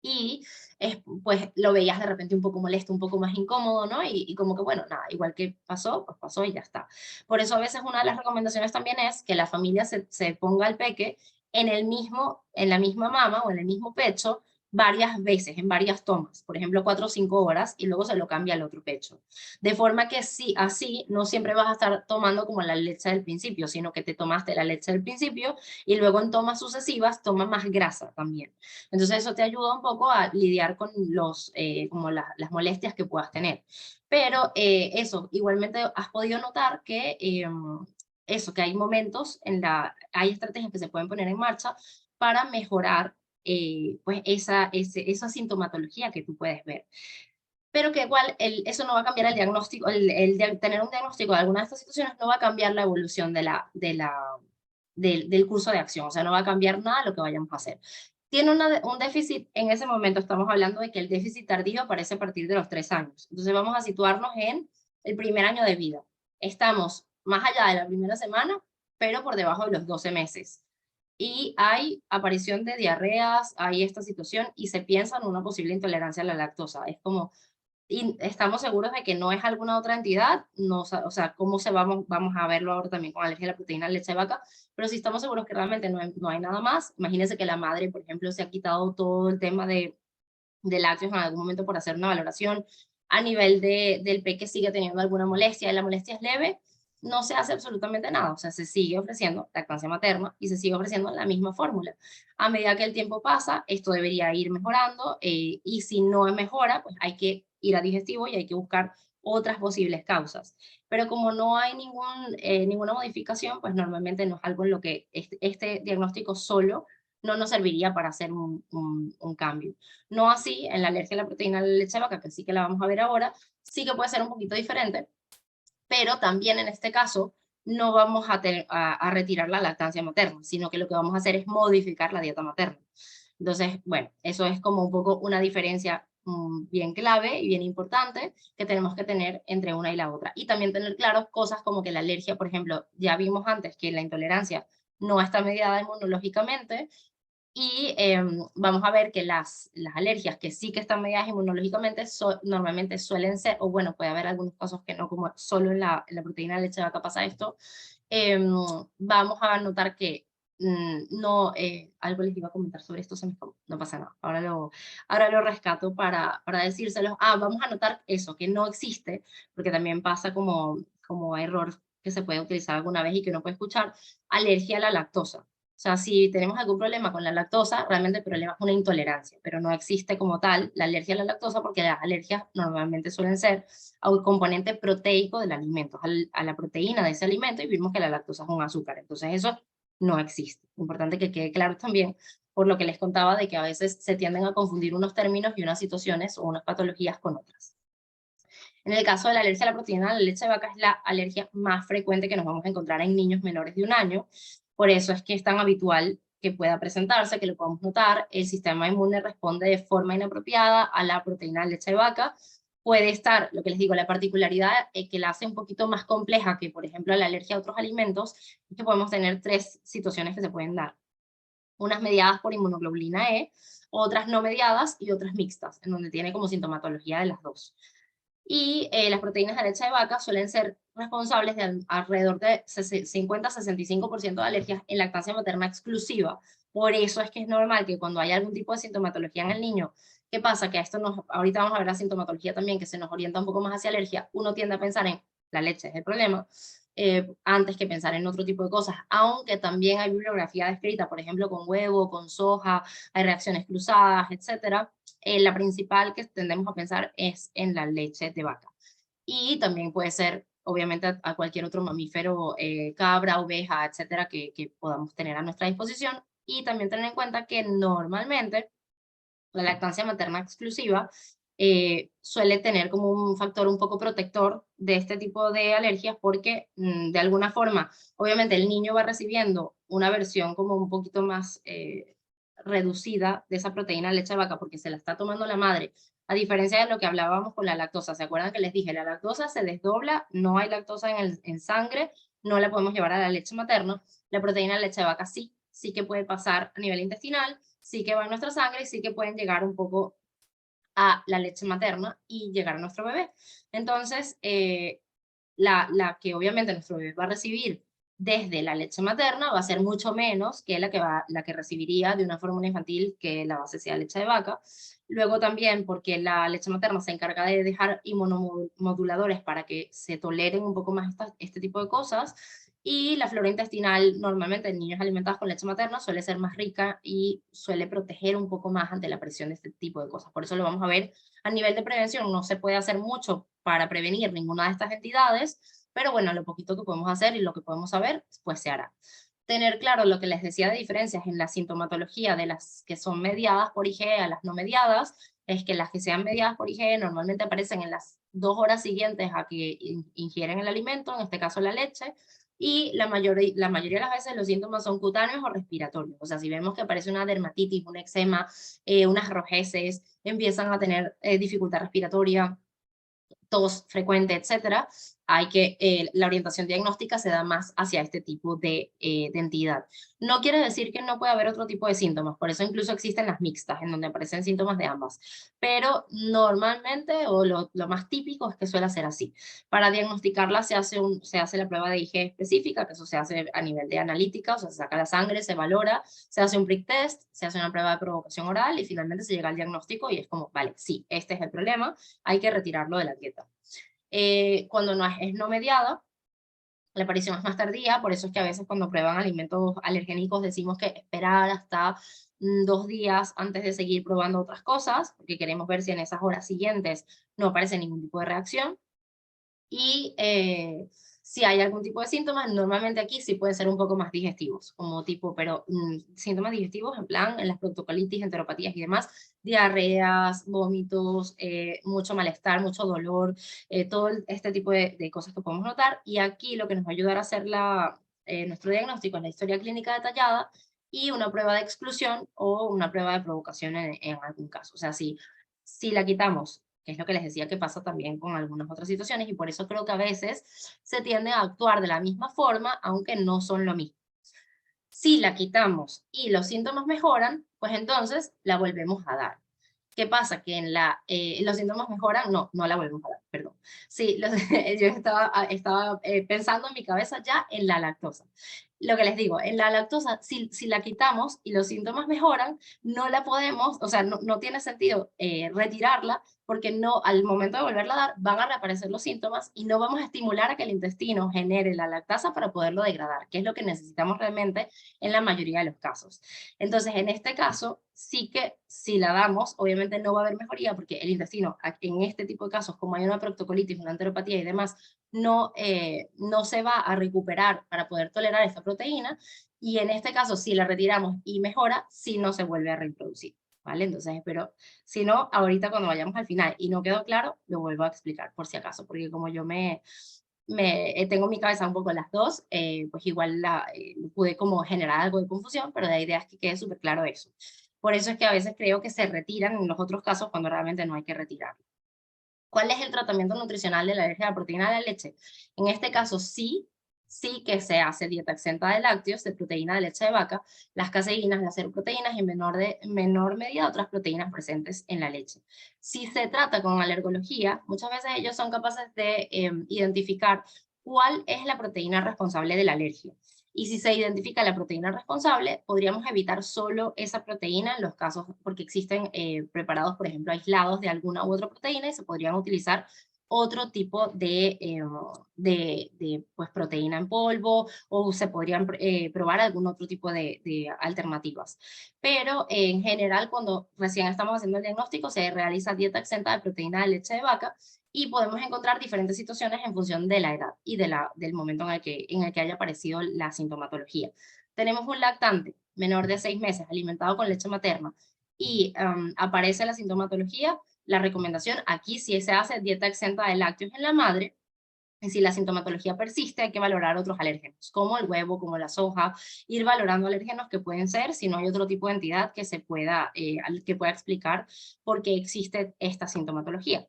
Y pues lo veías de repente un poco molesto, un poco más incómodo, ¿no? Y como que, bueno, nada, igual que pasó, pues pasó y ya está. Por eso a veces una de las recomendaciones también es que la familia se ponga el peque en la misma mama o en el mismo pecho varias veces, en varias tomas, por ejemplo 4 o 5 horas, y luego se lo cambia al otro pecho. De forma que sí, así no siempre vas a estar tomando como la leche del principio, sino que te tomaste la leche del principio y luego en tomas sucesivas toma más grasa también. Entonces eso te ayuda un poco a lidiar con como las molestias que puedas tener. Pero eso, igualmente has podido notar que eso, que hay momentos, hay estrategias que se pueden poner en marcha para mejorar pues esa sintomatología que tú puedes ver. Pero que igual eso no va a cambiar el diagnóstico, tener un diagnóstico de alguna de estas situaciones no va a cambiar la evolución del curso de acción, o sea, no va a cambiar nada de lo que vayamos a hacer. Tiene un déficit, en ese momento estamos hablando de que el déficit tardío aparece a partir de los 3 años. Entonces vamos a situarnos en el primer año de vida. Estamos más allá de la primera semana, pero por debajo de los 12 meses. Y hay aparición de diarreas, hay esta situación y se piensa en una posible intolerancia a la lactosa. Es como, y estamos seguros de que no es alguna otra entidad, no, o sea, vamos a verlo ahora también con alergia a la proteína de leche de vaca, pero si estamos seguros que realmente no hay nada más, imagínense que la madre, por ejemplo, se ha quitado todo el tema de lácteos en algún momento por hacer una valoración, a nivel del peque sigue teniendo alguna molestia, y la molestia es leve, no se hace absolutamente nada, o sea, se sigue ofreciendo lactancia materna y se sigue ofreciendo la misma fórmula. A medida que el tiempo pasa, esto debería ir mejorando y si no mejora, pues hay que ir a digestivo y hay que buscar otras posibles causas. Pero como no hay ninguna modificación, pues normalmente no es algo en lo que este diagnóstico solo no nos serviría para hacer un cambio. No así en la alergia a la proteína de la leche de vaca, que sí que la vamos a ver ahora, sí que puede ser un poquito diferente, pero también en este caso no vamos a retirar la lactancia materna, sino que lo que vamos a hacer es modificar la dieta materna. Entonces, bueno, eso es como un poco una diferencia bien clave y bien importante que tenemos que tener entre una y la otra. Y también tener claros cosas como que la alergia, por ejemplo, ya vimos antes que la intolerancia no está mediada inmunológicamente, y vamos a ver que las alergias que sí que están mediadas inmunológicamente normalmente suelen ser, o bueno, puede haber algunos casos que no, como solo en la proteína de leche de vaca pasa esto, vamos a notar que no, algo les iba a comentar sobre esto, se me escapó, no pasa nada, ahora lo rescato para decírselos. Vamos a notar eso, que no existe, porque también pasa como error que se puede utilizar alguna vez y que uno puede escuchar, alergia a la lactosa. O sea, si tenemos algún problema con la lactosa, realmente el problema es una intolerancia, pero no existe como tal la alergia a la lactosa porque las alergias normalmente suelen ser a un componente proteico del alimento, a la proteína de ese alimento, y vimos que la lactosa es un azúcar. Entonces eso no existe. Importante que quede claro también, por lo que les contaba de que a veces se tienden a confundir unos términos y unas situaciones o unas patologías con otras. En el caso de la alergia a la proteína de la leche de vaca, es la alergia más frecuente que nos vamos a encontrar en niños menores de 1 año. Por eso es que es tan habitual que pueda presentarse, que lo podamos notar. El sistema inmune responde de forma inapropiada a la proteína de leche de vaca. Puede estar, lo que les digo, la particularidad que la hace un poquito más compleja que, por ejemplo, la alergia a otros alimentos, es que podemos tener 3 situaciones que se pueden dar. Unas mediadas por inmunoglobulina E, otras no mediadas y otras mixtas, en donde tiene como sintomatología de las dos. Y las proteínas de leche de vaca suelen ser responsables de alrededor de 50-65% de alergias en lactancia materna exclusiva. Por eso es que es normal que cuando hay algún tipo de sintomatología en el niño, ¿qué pasa? Que ahorita vamos a ver la sintomatología también, que se nos orienta un poco más hacia alergia, uno tiende a pensar en la leche es el problema, antes que pensar en otro tipo de cosas, aunque también hay bibliografía descrita, por ejemplo, con huevo, con soja, hay reacciones cruzadas, etcétera. La principal que tendemos a pensar es en la leche de vaca. Y también puede ser obviamente a cualquier otro mamífero, cabra, oveja, etcétera, que podamos tener a nuestra disposición. Y también tener en cuenta que normalmente la lactancia materna exclusiva suele tener como un factor un poco protector de este tipo de alergias porque de alguna forma, obviamente el niño va recibiendo una versión como un poquito más reducida de esa proteína de leche de vaca porque se la está tomando la madre, a diferencia de lo que hablábamos con la lactosa. ¿Se acuerdan que les dije? La lactosa se desdobla, no hay lactosa en sangre, no la podemos llevar a la leche materna. La proteína de leche de vaca sí, sí que puede pasar a nivel intestinal, sí que va en nuestra sangre y sí que pueden llegar un poco a la leche materna y llegar a nuestro bebé. Entonces, la que obviamente nuestro bebé va a recibir desde la leche materna va a ser mucho menos que la que recibiría de una fórmula infantil que la base sea leche de vaca. Luego también porque la leche materna se encarga de dejar inmunomoduladores para que se toleren un poco más este tipo de cosas. Y la flora intestinal, normalmente en niños alimentados con leche materna, suele ser más rica y suele proteger un poco más ante la presión de este tipo de cosas. Por eso lo vamos a ver a nivel de prevención. No se puede hacer mucho para prevenir ninguna de estas entidades, pero bueno, lo poquito que podemos hacer y lo que podemos saber, pues se hará. Tener claro lo que les decía de diferencias en la sintomatología de las que son mediadas por IgE a las no mediadas, es que las que sean mediadas por IgE normalmente aparecen en las 2 horas siguientes a que ingieren el alimento, en este caso la leche, y la mayoría de las veces los síntomas son cutáneos o respiratorios. O sea, si vemos que aparece una dermatitis, un eczema, unas rojeces, empiezan a tener dificultad respiratoria, tos frecuente, etcétera, la orientación diagnóstica se da más hacia este tipo de entidad. No quiere decir que no pueda haber otro tipo de síntomas, por eso incluso existen las mixtas, en donde aparecen síntomas de ambas, pero normalmente, o lo más típico es que suele ser así. Para diagnosticarla se hace la prueba de IgE específica, que eso se hace a nivel de analítica, o sea, se saca la sangre, se valora, se hace un prick test, se hace una prueba de provocación oral y finalmente se llega al diagnóstico y es como, vale, sí, este es el problema, hay que retirarlo de la dieta. Cuando es no mediada, la aparición es más tardía, por eso es que a veces cuando prueban alimentos alergénicos decimos que esperar hasta 2 días antes de seguir probando otras cosas, porque queremos ver si en esas horas siguientes no aparece ningún tipo de reacción. Y si hay algún tipo de síntomas, normalmente aquí sí pueden ser un poco más digestivos, como tipo, pero síntomas digestivos en plan, en las proctocolitis, enteropatías y demás, diarreas, vómitos, mucho malestar, mucho dolor, todo este tipo de cosas que podemos notar. Y aquí lo que nos va a ayudar a hacer nuestro diagnóstico es la historia clínica detallada y una prueba de exclusión o una prueba de provocación en algún caso. O sea, si la quitamos, que es lo que les decía que pasa también con algunas otras situaciones, y por eso creo que a veces se tiende a actuar de la misma forma, aunque no son lo mismo. Si la quitamos y los síntomas mejoran, pues entonces la volvemos a dar. ¿Qué pasa? Que los síntomas mejoran, no la volvemos a dar, perdón. Sí, yo estaba pensando en mi cabeza ya en la lactosa. Lo que les digo, en la lactosa, si la quitamos y los síntomas mejoran, no la podemos, o sea, no tiene sentido retirarla, porque no, al momento de volverla a dar, van a reaparecer los síntomas y no vamos a estimular a que el intestino genere la lactasa para poderlo degradar, que es lo que necesitamos realmente en la mayoría de los casos. Entonces, en este caso, sí que si la damos, obviamente no va a haber mejoría porque el intestino, en este tipo de casos, como hay una proctocolitis, una enteropatía y demás, no se va a recuperar para poder tolerar esta proteína, y en este caso, si la retiramos y mejora, sí no se vuelve a reproducir, ¿vale? Entonces, pero si no, ahorita cuando vayamos al final y no quedó claro, lo vuelvo a explicar por si acaso, porque como yo tengo en mi cabeza un poco las dos, pues igual pude como generar algo de confusión, pero la idea es que quede súper claro eso. Por eso es que a veces creo que se retiran en los otros casos cuando realmente no hay que retirarlo. ¿Cuál es el tratamiento nutricional de la alergia a la proteína de la leche? En este caso sí que se hace dieta exenta de lácteos, de proteína de leche de vaca, las caseínas, las seroproteínas y en menor medida otras proteínas presentes en la leche. Si se trata con alergología, muchas veces ellos son capaces de identificar cuál es la proteína responsable de la alergia. Y si se identifica la proteína responsable, podríamos evitar solo esa proteína en los casos, porque existen preparados, por ejemplo, aislados de alguna u otra proteína y se podrían utilizar otro tipo pues, proteína en polvo, o se podrían probar algún otro tipo de alternativas. Pero en general, cuando recién estamos haciendo el diagnóstico, se realiza dieta exenta de proteína de leche de vaca y podemos encontrar diferentes situaciones en función de la edad y del momento en el que haya aparecido la sintomatología. Tenemos un lactante menor de 6 meses alimentado con leche materna y aparece la sintomatología, la recomendación aquí si se hace dieta exenta de lácteos en la madre, y si la sintomatología persiste, hay que valorar otros alérgenos, como el huevo, como la soja, ir valorando alérgenos que pueden ser, si no hay otro tipo de entidad que pueda explicar por qué existe esta sintomatología.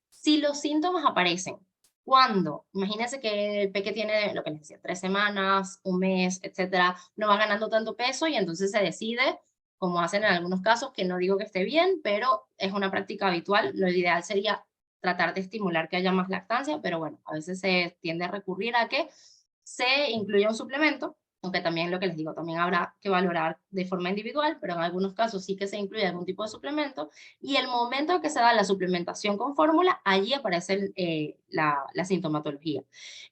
Si los síntomas aparecen cuando, imagínense que el peque tiene, lo que les decía, 3 semanas, un mes, etcétera, no va ganando tanto peso y entonces se decide, como hacen en algunos casos, que no digo que esté bien, pero es una práctica habitual, lo ideal sería tratar de estimular que haya más lactancia, pero bueno, a veces se tiende a recurrir a que se incluya un suplemento, aunque también lo que les digo, también habrá que valorar de forma individual, pero en algunos casos sí que se incluye algún tipo de suplemento, y el momento en que se da la suplementación con fórmula, allí aparece la sintomatología.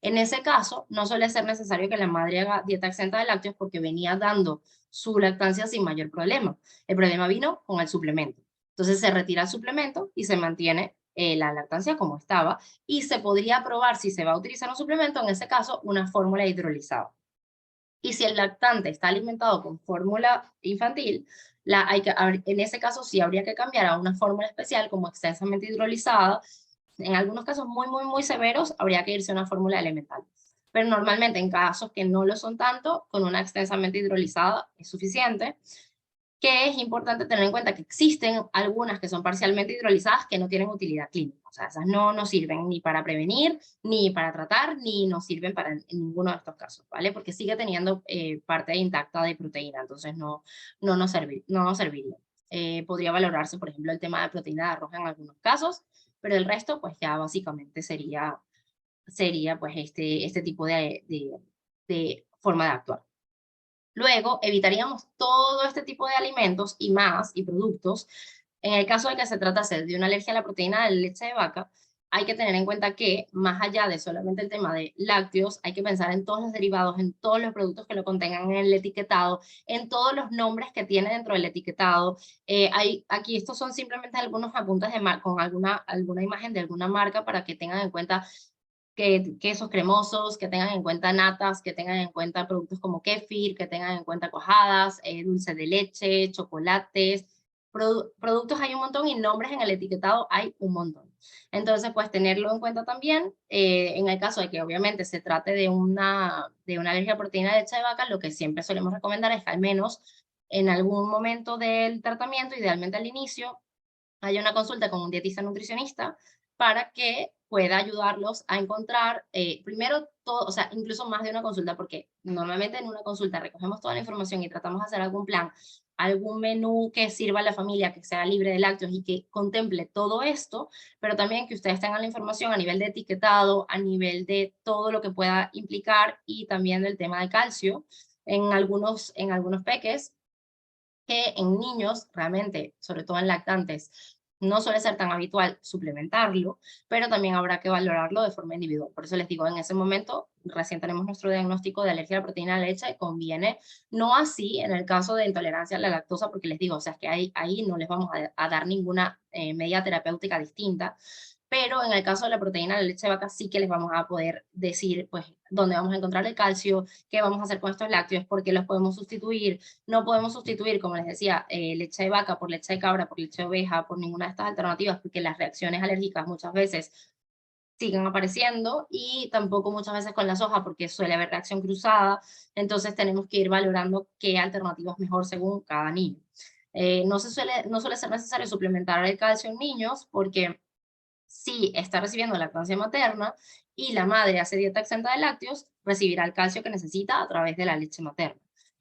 En ese caso, no suele ser necesario que la madre haga dieta exenta de lácteos porque venía dando su lactancia sin mayor problema. El problema vino con el suplemento. Entonces se retira el suplemento y se mantiene la lactancia como estaba, y se podría probar si se va a utilizar un suplemento, en ese caso una fórmula hidrolizada. Y si el lactante está alimentado con fórmula infantil, en ese caso sí habría que cambiar a una fórmula especial como extensamente hidrolizada. En algunos casos muy severos habría que irse a una fórmula elemental. Pero normalmente en casos que no lo son tanto, con una extensamente hidrolizada es suficiente, que es importante tener en cuenta que existen algunas que son parcialmente hidrolizadas que no tienen utilidad clínica. O sea, esas no nos sirven ni para prevenir, ni para tratar, ni nos sirven para en ninguno de estos casos, ¿vale? Porque sigue teniendo parte intacta de proteína, entonces no nos serviría. Podría valorarse, por ejemplo, el tema de proteína de arroz en algunos casos, pero el resto, pues ya básicamente sería pues este tipo de forma de actuar. Luego, evitaríamos todo este tipo de alimentos y más, y productos. En el caso de que se tratase de una alergia a la proteína de leche de vaca, hay que tener en cuenta que, más allá de solamente el tema de lácteos, hay que pensar en todos los derivados, en todos los productos que lo contengan en el etiquetado, en todos los nombres que tiene dentro del etiquetado. Aquí estos son simplemente algunos apuntes con alguna imagen de alguna marca para que tengan en cuenta que quesos cremosos, que tengan en cuenta natas, que tengan en cuenta productos como kéfir, que tengan en cuenta cuajadas, dulce de leche, chocolates, productos hay un montón y nombres en el etiquetado hay un montón. Entonces, pues tenerlo en cuenta también, en el caso de que obviamente se trate de una alergia a proteína de leche de vaca, lo que siempre solemos recomendar es que al menos en algún momento del tratamiento, idealmente al inicio, haya una consulta con un dietista nutricionista para que pueda ayudarlos a encontrar, primero todo, o sea, incluso más de una consulta, porque normalmente en una consulta recogemos toda la información y tratamos de hacer algún plan, algún menú que sirva a la familia, que sea libre de lácteos y que contemple todo esto, pero también que ustedes tengan la información a nivel de etiquetado, a nivel de todo lo que pueda implicar y también del tema de calcio. En algunos peques, que en niños, realmente, sobre todo en lactantes, no suele ser tan habitual suplementarlo, pero también habrá que valorarlo de forma individual. Por eso les digo, en ese momento, recién tenemos nuestro diagnóstico de alergia a la proteína de la leche, conviene, no así en el caso de intolerancia a la lactosa, porque les digo, o sea, es que ahí no les vamos a dar ninguna medida terapéutica distinta, pero en el caso de la proteína de la leche de vaca sí que les vamos a poder decir, pues, dónde vamos a encontrar el calcio, qué vamos a hacer con estos lácteos, por qué los podemos sustituir. No podemos sustituir, como les decía, leche de vaca por leche de cabra, por leche de oveja, por ninguna de estas alternativas, porque las reacciones alérgicas muchas veces siguen apareciendo, y tampoco muchas veces con la soja porque suele haber reacción cruzada, entonces tenemos que ir valorando qué alternativa es mejor según cada niño. No suele ser necesario suplementar el calcio en niños porque si está recibiendo lactancia materna y la madre hace dieta exenta de lácteos, recibirá el calcio que necesita a través de la leche materna.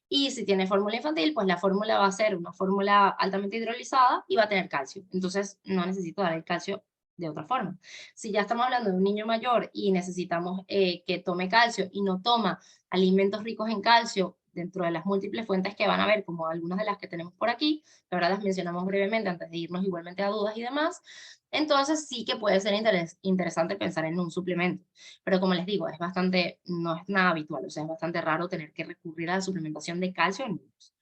Y si tiene fórmula infantil, pues la fórmula va a ser una fórmula altamente hidrolizada y va a tener calcio. Entonces no necesito dar el calcio de otra forma. Si ya estamos hablando de un niño mayor y necesitamos que tome calcio y no toma alimentos ricos en calcio dentro de las múltiples fuentes que van a ver, como algunas de las que tenemos por aquí, que ahora las mencionamos brevemente antes de irnos igualmente a dudas y demás, entonces sí que puede ser interesante pensar en un suplemento. Pero como les digo, no es nada habitual, o sea, es bastante raro tener que recurrir a la suplementación de calcio en niños.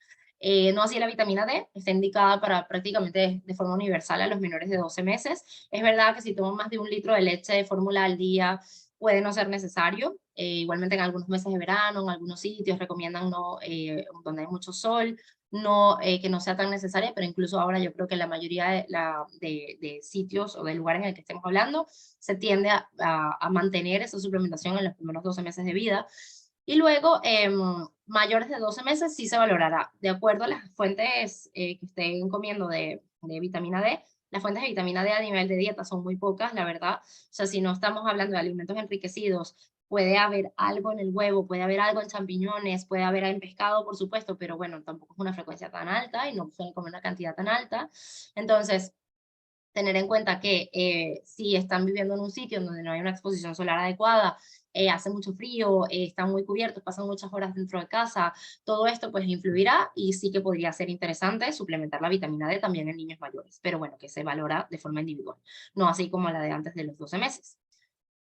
No así la vitamina D, está indicada para prácticamente de forma universal a los menores de 12 meses. Es verdad que si toman más de 1 litro de leche de fórmula al día, puede no ser necesario. Igualmente en algunos meses de verano, en algunos sitios recomiendan no, donde hay mucho sol, no, que no sea tan necesaria, pero incluso ahora yo creo que la mayoría de sitios o de lugares en el que estemos hablando se tiende a mantener esa suplementación en los primeros 12 meses de vida. Y luego, mayores de 12 meses sí se valorará. De acuerdo a las fuentes que estén comiendo de vitamina D, las fuentes de vitamina D a nivel de dieta son muy pocas, la verdad. O sea, si no estamos hablando de alimentos enriquecidos, puede haber algo en el huevo, puede haber algo en champiñones, puede haber en pescado, por supuesto, pero bueno, tampoco es una frecuencia tan alta y no suelen comer una cantidad tan alta. Entonces, tener en cuenta que si están viviendo en un sitio donde no hay una exposición solar adecuada, hace mucho frío, están muy cubiertos, pasan muchas horas dentro de casa, todo esto pues influirá y sí que podría ser interesante suplementar la vitamina D también en niños mayores, pero bueno, que se valora de forma individual, no así como la de antes de los 12 meses.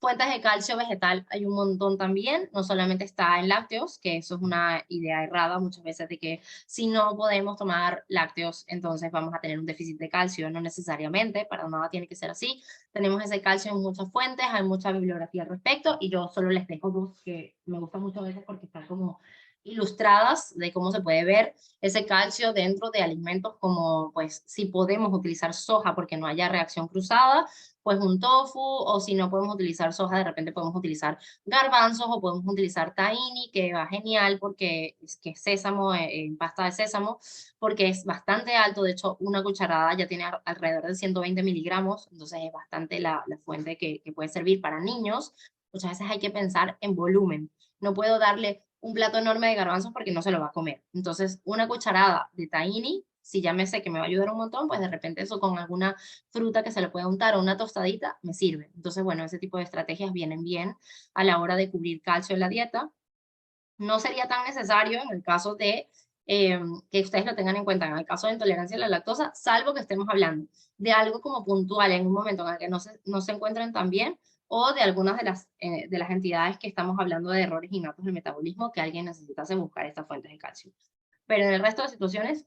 Fuentes de calcio vegetal hay un montón también, no solamente está en lácteos, que eso es una idea errada muchas veces de que si no podemos tomar lácteos, entonces vamos a tener un déficit de calcio, no necesariamente, para nada tiene que ser así. Tenemos ese calcio en muchas fuentes, hay mucha bibliografía al respecto y yo solo les dejo dos que me gustan mucho a veces porque están como ilustradas de cómo se puede ver ese calcio dentro de alimentos como pues si podemos utilizar soja porque no haya reacción cruzada, pues un tofu, o si no podemos utilizar soja, de repente podemos utilizar garbanzos o podemos utilizar tahini, que va genial porque es que sésamo, pasta de sésamo, porque es bastante alto, de hecho una cucharada ya tiene alrededor de 120 miligramos, entonces es bastante la fuente que puede servir para niños. Muchas veces hay que pensar en volumen, no puedo darle un plato enorme de garbanzos porque no se lo va a comer. Entonces, una cucharada de tahini, si ya me sé que me va a ayudar un montón, pues de repente eso con alguna fruta que se le pueda untar o una tostadita, me sirve. Entonces, bueno, ese tipo de estrategias vienen bien a la hora de cubrir calcio en la dieta. No sería tan necesario en el caso de que ustedes lo tengan en cuenta, en el caso de intolerancia a la lactosa, salvo que estemos hablando de algo como puntual en un momento en el que no se encuentren tan bien o de algunas de las entidades que estamos hablando de errores innatos del metabolismo que alguien necesitase buscar estas fuentes de calcio. Pero en el resto de situaciones,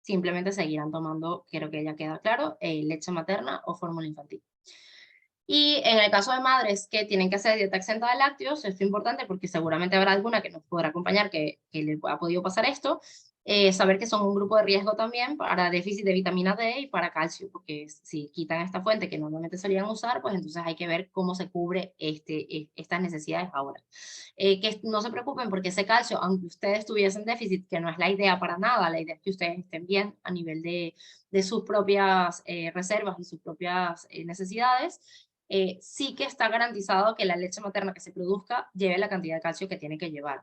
simplemente seguirán tomando, creo que ya queda claro, leche materna o fórmula infantil. Y en el caso de madres que tienen que hacer dieta exenta de lácteos, esto es importante porque seguramente habrá alguna que nos podrá acompañar que le ha podido pasar esto, saber que son un grupo de riesgo también para déficit de vitamina D y para calcio, porque si quitan esta fuente que normalmente solían usar, pues entonces hay que ver cómo se cubre estas necesidades ahora. Que no se preocupen porque ese calcio, aunque ustedes tuviesen déficit, que no es la idea para nada, la idea es que ustedes estén bien a nivel de sus propias reservas y sus propias necesidades, sí que está garantizado que la leche materna que se produzca lleve la cantidad de calcio que tiene que llevar.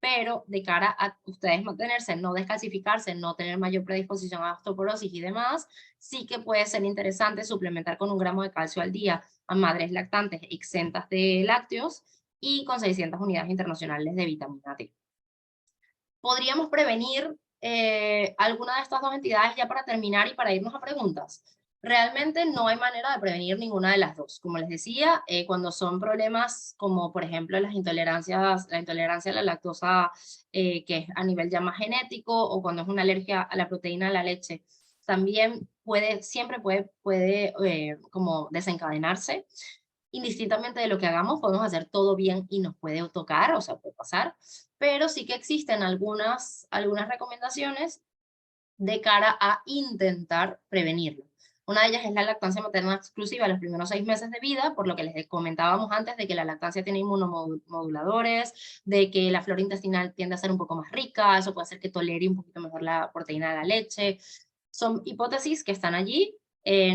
Pero de cara a ustedes mantenerse, no descalcificarse, no tener mayor predisposición a osteoporosis y demás, sí que puede ser interesante suplementar con 1 gramo de calcio al día a madres lactantes exentas de lácteos y con 600 unidades internacionales de vitamina D. ¿Podríamos prevenir alguna de estas dos entidades ya para terminar y para irnos a preguntas? Realmente no hay manera de prevenir ninguna de las dos. Como les decía, cuando son problemas como por ejemplo las intolerancias, la intolerancia a la lactosa que es a nivel ya más genético o cuando es una alergia a la proteína de la leche, también siempre puede como desencadenarse. Indistintamente de lo que hagamos, podemos hacer todo bien y nos puede tocar, o sea, puede pasar, pero sí que existen algunas recomendaciones de cara a intentar prevenirlo. Una de ellas es la lactancia materna exclusiva los primeros 6 meses de vida, por lo que les comentábamos antes de que la lactancia tiene inmunomoduladores, de que la flora intestinal tiende a ser un poco más rica, eso puede hacer que tolere un poquito mejor la proteína de la leche. Son hipótesis que están allí,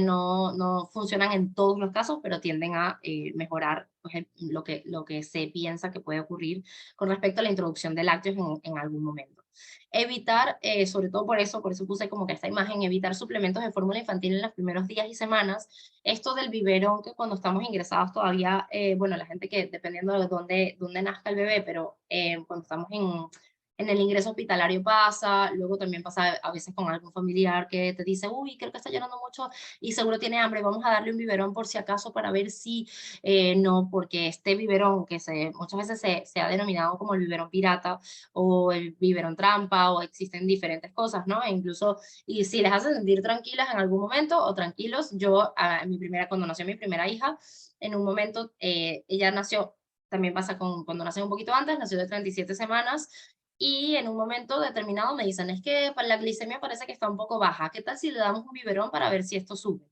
no funcionan en todos los casos, pero tienden a mejorar pues, lo que se piensa que puede ocurrir con respecto a la introducción de lácteos en algún momento. Evitar, sobre todo por eso puse como que esta imagen, evitar suplementos de fórmula infantil en los primeros días y semanas. Esto del biberón, que cuando estamos ingresados todavía, bueno, la gente que dependiendo de dónde nazca el bebé, pero cuando estamos En el ingreso hospitalario pasa, luego también pasa a veces con algún familiar que te dice, uy, creo que está llorando mucho y seguro tiene hambre, vamos a darle un biberón por si acaso para ver si no, porque este biberón que muchas veces se ha denominado como el biberón pirata o el biberón trampa o existen diferentes cosas, ¿no? E incluso, y si les hace sentir tranquilas en algún momento o tranquilos, yo, cuando nació mi primera hija, en un momento, ella nació, también pasa cuando nace un poquito antes, nació de 37 semanas, y en un momento determinado me dicen, es que la glicemia parece que está un poco baja, ¿qué tal si le damos un biberón para ver si esto sube?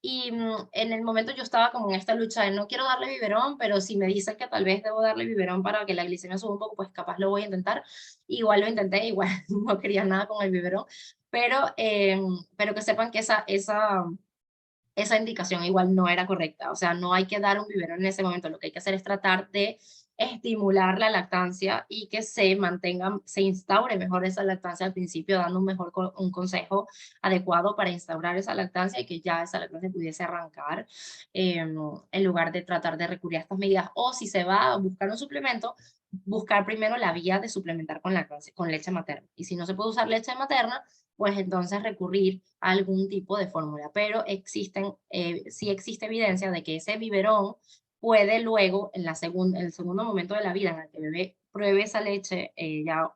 Y en el momento yo estaba como en esta lucha de no quiero darle biberón, pero si me dicen que tal vez debo darle biberón para que la glicemia suba un poco, pues capaz lo voy a intentar. Igual lo intenté, igual no quería nada con el biberón, pero que sepan que esa indicación igual no era correcta. O sea, no hay que dar un biberón en ese momento. Lo que hay que hacer es tratar de estimular la lactancia y que se mantenga, se instaure mejor esa lactancia al principio, dando un consejo adecuado para instaurar esa lactancia y que ya esa lactancia pudiese arrancar, en lugar de tratar de recurrir a estas medidas. O si se va a buscar un suplemento, buscar primero la vía de suplementar con lactancia, con leche materna. Y si no se puede usar leche materna, pues entonces recurrir a algún tipo de fórmula. Pero sí existe evidencia de que ese biberón puede luego, en el segundo momento de la vida en el que el bebé pruebe esa leche, ya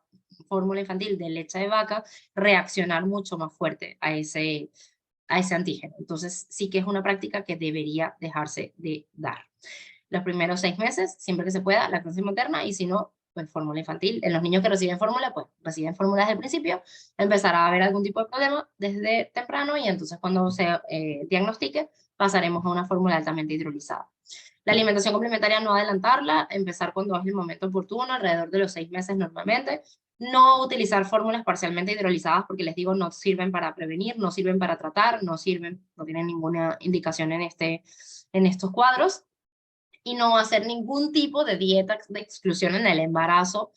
fórmula infantil de leche de vaca, reaccionar mucho más fuerte a ese antígeno. Entonces sí que es una práctica que debería dejarse de dar. Los primeros 6 meses, siempre que se pueda, lactancia materna, y si no, pues fórmula infantil. En los niños que reciben fórmula, pues reciben fórmula desde el principio, empezará a haber algún tipo de problema desde temprano y entonces cuando se diagnostique pasaremos a una fórmula altamente hidrolizada. La alimentación complementaria no adelantarla, empezar cuando es el momento oportuno, alrededor de los 6 meses normalmente. No utilizar fórmulas parcialmente hidrolizadas porque les digo, no sirven para prevenir, no sirven para tratar, no tienen ninguna indicación en estos cuadros. Y no hacer ningún tipo de dieta de exclusión en el embarazo,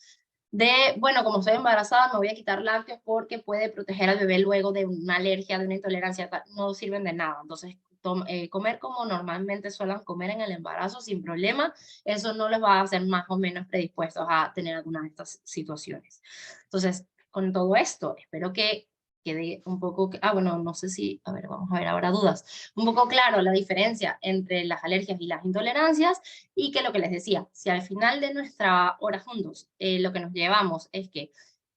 bueno, como estoy embarazada, me voy a quitar lácteos porque puede proteger al bebé luego de una alergia, de una intolerancia, no sirven de nada. Entonces, comer como normalmente suelen comer en el embarazo sin problema, eso no les va a hacer más o menos predispuestos a tener alguna de estas situaciones. Entonces, con todo esto, espero que quede un poco, bueno, no sé si, a ver, vamos a ver ahora dudas, un poco claro la diferencia entre las alergias y las intolerancias, y que lo que les decía, si al final de nuestra hora juntos lo que nos llevamos es que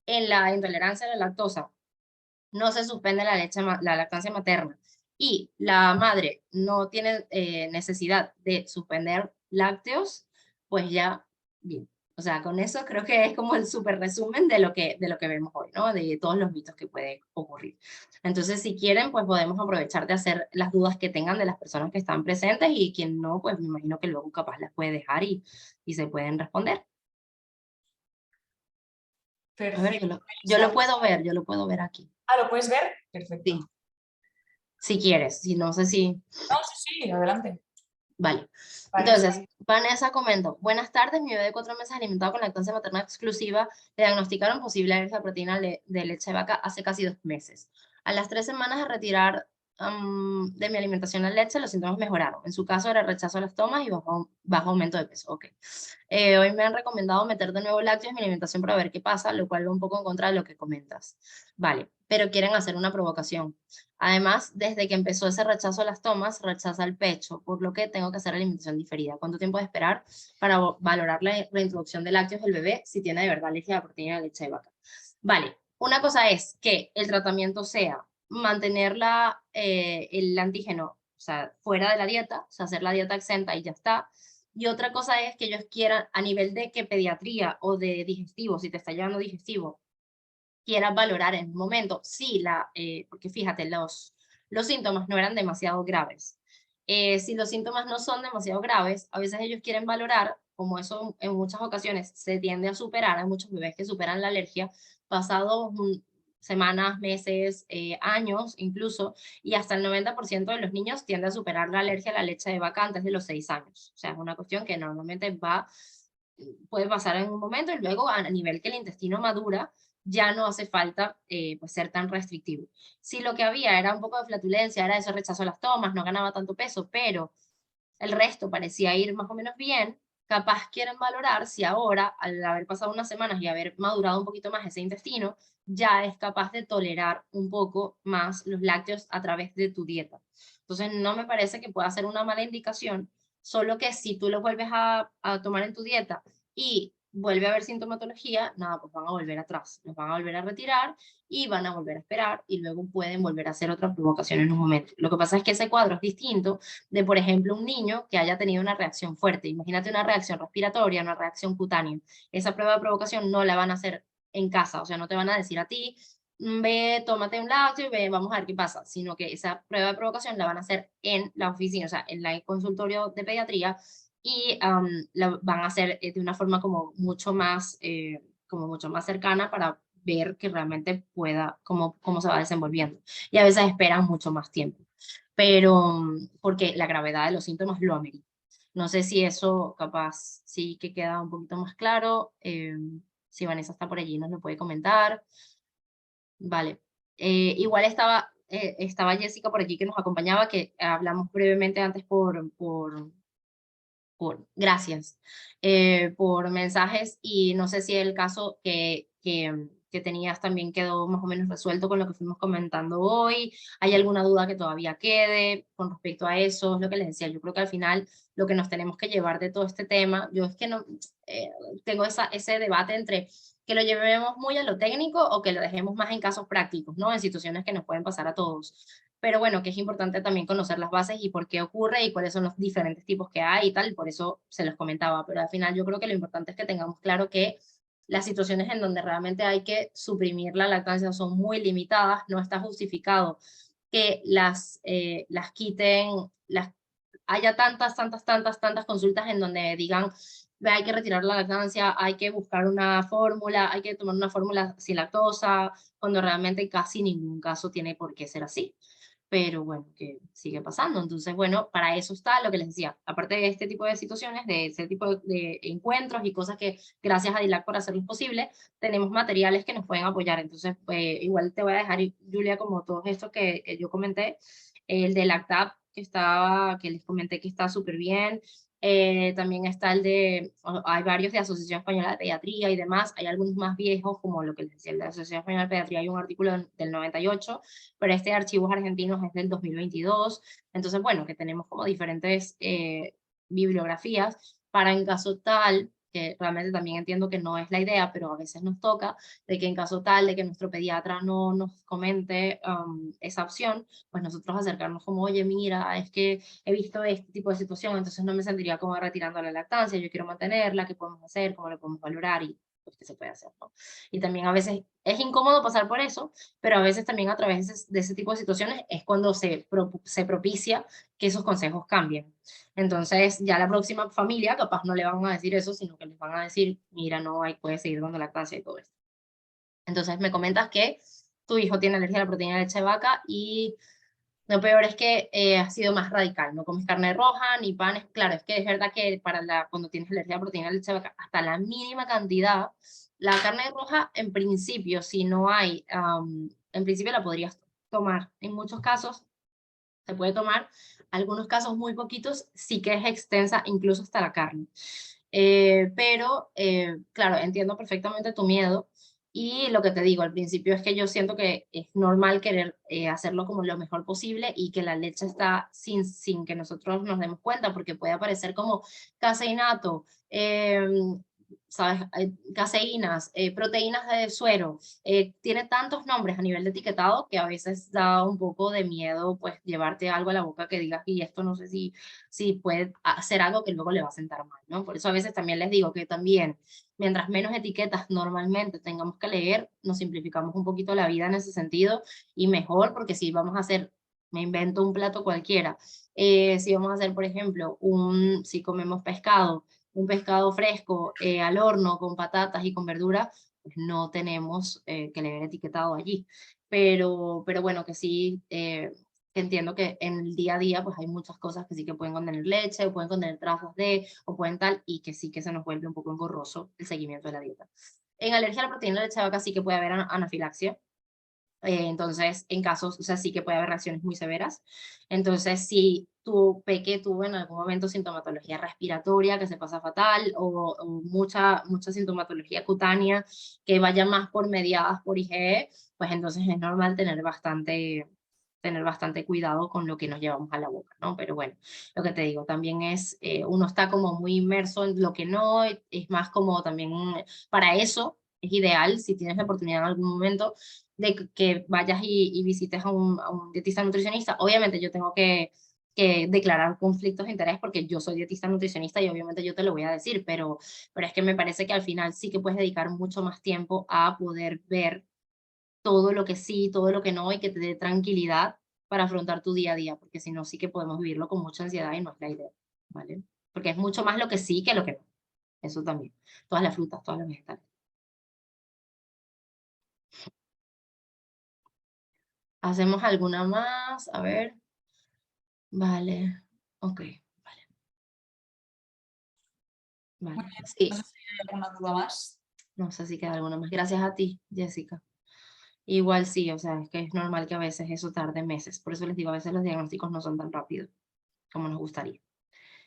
en la intolerancia a la lactosa no se suspende la lactancia materna y la madre no tiene necesidad de suspender lácteos, pues ya, bien. O sea, con eso creo que es como el súper resumen de lo que vemos hoy, ¿no? De todos los mitos que pueden ocurrir. Entonces, si quieren, pues podemos aprovechar de hacer las dudas que tengan de las personas que están presentes y quien no, pues me imagino que luego capaz las puede dejar y se pueden responder. A ver, Perfecto. yo lo puedo ver aquí. Ah, ¿lo puedes ver? Perfecto. Sí, si quieres, si no sé si... No, sí, sí, adelante. Vale. Vanessa. Entonces, Vanessa comentó, buenas tardes, mi bebé de 4 meses alimentado con lactancia materna exclusiva, le diagnosticaron posible alergia a proteína de leche de vaca hace casi 2 meses. A las 3 semanas de retirar de mi alimentación la leche, los síntomas mejoraron. En su caso era rechazo a las tomas y bajo aumento de peso. Ok. Hoy me han recomendado meter de nuevo lácteos en mi alimentación para ver qué pasa, lo cual va un poco en contra de lo que comentas. Vale, pero quieren hacer una provocación. Además, desde que empezó ese rechazo a las tomas, rechaza el pecho, por lo que tengo que hacer alimentación diferida. ¿Cuánto tiempo de esperar para valorar la reintroducción de lácteos del bebé si tiene de verdad alergia a la proteína de leche de vaca? Vale, una cosa es que el tratamiento sea mantener el antígeno, o sea, fuera de la dieta, o sea, hacer la dieta exenta y ya está. Y otra cosa es que ellos quieran, a nivel de que pediatría o de digestivo, si te está llevando digestivo, quieras valorar en un momento, sí, porque fíjate, los síntomas no eran demasiado graves. Si los síntomas no son demasiado graves, a veces ellos quieren valorar, como eso en muchas ocasiones se tiende a superar, hay muchos bebés que superan la alergia pasados semanas, meses, años incluso, y hasta el 90% de los niños tiende a superar la alergia a la leche de vaca antes de los 6 años. O sea, es una cuestión que normalmente puede pasar en un momento y luego a nivel que el intestino madura, ya no hace falta pues ser tan restrictivo. Si lo que había era un poco de flatulencia, era eso, rechazo a las tomas, no ganaba tanto peso, pero el resto parecía ir más o menos bien, capaz quieren valorar si ahora, al haber pasado unas semanas y haber madurado un poquito más ese intestino, ya es capaz de tolerar un poco más los lácteos a través de tu dieta. Entonces, no me parece que pueda ser una mala indicación, solo que si tú lo vuelves a tomar en tu dieta y vuelve a haber sintomatología, nada, pues van a volver atrás, los van a volver a retirar y van a volver a esperar y luego pueden volver a hacer otra provocación en un momento. Lo que pasa es que ese cuadro es distinto de, por ejemplo, un niño que haya tenido una reacción fuerte. Imagínate una reacción respiratoria, una reacción cutánea. Esa prueba de provocación no la van a hacer en casa, o sea, no te van a decir a ti, ve, tómate un lácteo y ve, vamos a ver qué pasa, sino que esa prueba de provocación la van a hacer en la oficina, o sea, en el consultorio de pediatría, y la van a hacer de una forma como mucho más cercana para ver que realmente pueda, cómo se va desenvolviendo. Y a veces esperan mucho más tiempo, pero porque la gravedad de los síntomas lo amerita. No sé si eso capaz sí que queda un poquito más claro. Si Vanessa está por allí, nos lo puede comentar. Vale. Igual estaba Jessica por aquí que nos acompañaba, que hablamos brevemente antes gracias, por mensajes, y no sé si el caso que tenías también quedó más o menos resuelto con lo que fuimos comentando hoy. ¿Hay alguna duda que todavía quede con respecto a eso? Es lo que les decía, yo creo que al final lo que nos tenemos que llevar de todo este tema, yo es que no tengo ese debate entre que lo llevemos muy a lo técnico o que lo dejemos más en casos prácticos, ¿no? En situaciones que nos pueden pasar a todos. Pero bueno, que es importante también conocer las bases y por qué ocurre y cuáles son los diferentes tipos que hay y tal, y por eso se los comentaba. Pero al final yo creo que lo importante es que tengamos claro que las situaciones en donde realmente hay que suprimir la lactancia son muy limitadas, no está justificado que las quiten, haya tantas consultas en donde digan, hay que retirar la lactancia, hay que buscar una fórmula, hay que tomar una fórmula sin lactosa, cuando realmente casi ningún caso tiene por qué ser así. Pero bueno, que sigue pasando. Entonces, bueno, para eso está lo que les decía. Aparte de este tipo de situaciones, de ese tipo de encuentros y cosas que gracias a DILAC por hacerlos posible, tenemos materiales que nos pueden apoyar. Entonces, igual te voy a dejar, Julia, como todos estos que yo comenté, el de LACTAP, que les comenté que está súper bien. También está hay varios de Asociación Española de Pediatría y demás, hay algunos más viejos, como lo que les decía, el de Asociación Española de Pediatría, hay un artículo del 98, pero este de Archivos Argentinos es del 2022, entonces bueno, que tenemos como diferentes bibliografías para en caso tal, que realmente también entiendo que no es la idea, pero a veces nos toca, de que en caso tal de que nuestro pediatra no nos comente esa opción, pues nosotros acercarnos como, oye, mira, es que he visto este tipo de situación, entonces no me sentiría como retirando la lactancia, yo quiero mantenerla, ¿qué podemos hacer? ¿Cómo lo podemos valorar? Y pues qué se puede hacer, ¿no? Y también a veces es incómodo pasar por eso, pero a veces también a través de ese tipo de situaciones es cuando se propicia que esos consejos cambien. Entonces ya la próxima familia capaz no le van a decir eso, sino que les van a decir, mira, no, hay, puedes seguir dando lactancia y todo esto. Entonces me comentas que tu hijo tiene alergia a la proteína de leche de vaca y lo peor es que ha sido más radical, no comes carne roja ni panes. Claro, es que es verdad que cuando tienes alergia a proteína de leche de vaca, hasta la mínima cantidad, la carne roja en principio, si no hay, en principio la podrías tomar. En muchos casos se puede tomar, algunos casos muy poquitos sí que es extensa, incluso hasta la carne. Pero, claro, entiendo perfectamente tu miedo. Y lo que te digo al principio es que yo siento que es normal querer hacerlo como lo mejor posible y que la leche está sin que nosotros nos demos cuenta, porque puede aparecer como caseinato, ¿sabes? Caseínas, proteínas de suero, tiene tantos nombres a nivel de etiquetado que a veces da un poco de miedo pues llevarte algo a la boca que digas y esto no sé si puede hacer algo que luego le va a sentar mal, ¿no? Por eso a veces también les digo que también mientras menos etiquetas normalmente tengamos que leer, nos simplificamos un poquito la vida en ese sentido y mejor porque si vamos a hacer, me invento un plato cualquiera, si vamos a hacer por ejemplo, si comemos pescado, un pescado fresco al horno con patatas y con verdura, pues no tenemos que leer etiquetado allí. Pero bueno, que sí, entiendo que en el día a día pues hay muchas cosas que sí que pueden contener leche, o pueden contener trazas de, o pueden tal, y que sí que se nos vuelve un poco engorroso el seguimiento de la dieta. En alergia a la proteína de leche de vaca sí que puede haber anafilaxia. Entonces, en casos, o sea, sí que puede haber reacciones muy severas. Entonces, sí, tu peque tuvo en algún momento sintomatología respiratoria que se pasa fatal o mucha sintomatología cutánea que vaya más por mediadas por IgE, pues entonces es normal tener bastante cuidado con lo que nos llevamos a la boca, ¿no? Pero bueno, lo que te digo, también es, uno está como muy inmerso en lo que no, es más como también, para eso es ideal, si tienes la oportunidad en algún momento, de que vayas y visites a un dietista nutricionista. Obviamente yo tengo que declarar conflictos de interés porque yo soy dietista nutricionista y obviamente yo te lo voy a decir, pero es que me parece que al final sí que puedes dedicar mucho más tiempo a poder ver todo lo que sí, todo lo que no, y que te dé tranquilidad para afrontar tu día a día, porque si no sí que podemos vivirlo con mucha ansiedad y no es la idea, ¿vale? Porque es mucho más lo que sí que lo que no, eso también. Todas las frutas, todas las vegetales. ¿Hacemos alguna más? A ver. Vale, ok, Muy vale. bien, no Sí, sé si hay alguna duda más. no sé si queda alguna más. Gracias a ti, Jessica. Igual sí, o sea, es que es normal que a veces eso tarde meses. Por eso les digo, a veces los diagnósticos no son tan rápidos como nos gustaría.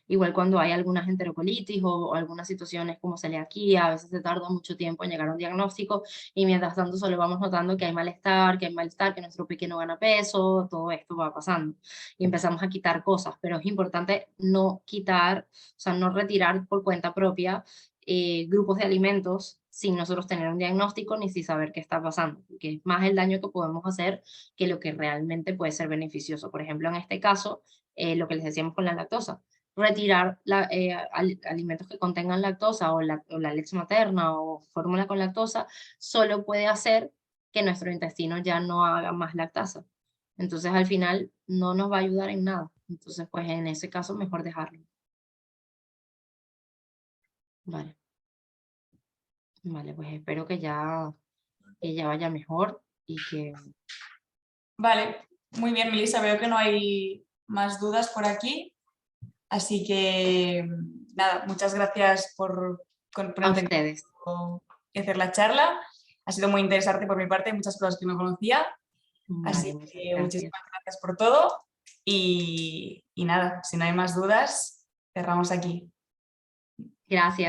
Igual cuando hay algunas enterocolitis o algunas situaciones como celiaquía, a veces se tarda mucho tiempo en llegar a un diagnóstico y mientras tanto solo vamos notando que hay malestar, que nuestro pequeño gana peso, todo esto va pasando y empezamos a quitar cosas, pero es importante no quitar, o sea, no retirar por cuenta propia grupos de alimentos sin nosotros tener un diagnóstico ni sin saber qué está pasando, que es más el daño que podemos hacer que lo que realmente puede ser beneficioso. Por ejemplo, en este caso, lo que les decíamos con la lactosa, retirar alimentos que contengan lactosa o la leche materna o fórmula con lactosa, solo puede hacer que nuestro intestino ya no haga más lactasa. Entonces al final no nos va a ayudar en nada. Entonces pues en ese caso mejor dejarlo. Vale, vale, pues espero que ya vaya mejor y que... Vale, muy bien, Melissa, veo que no hay más dudas por aquí. Así que, nada, muchas gracias por A ponerte en ustedes. contacto y hacer la charla. Ha sido muy interesante por mi parte, muchas cosas que no conocía. Vale, Así muchas que gracias. muchísimas gracias por todo. Y nada, si no hay más dudas, cerramos aquí. Gracias.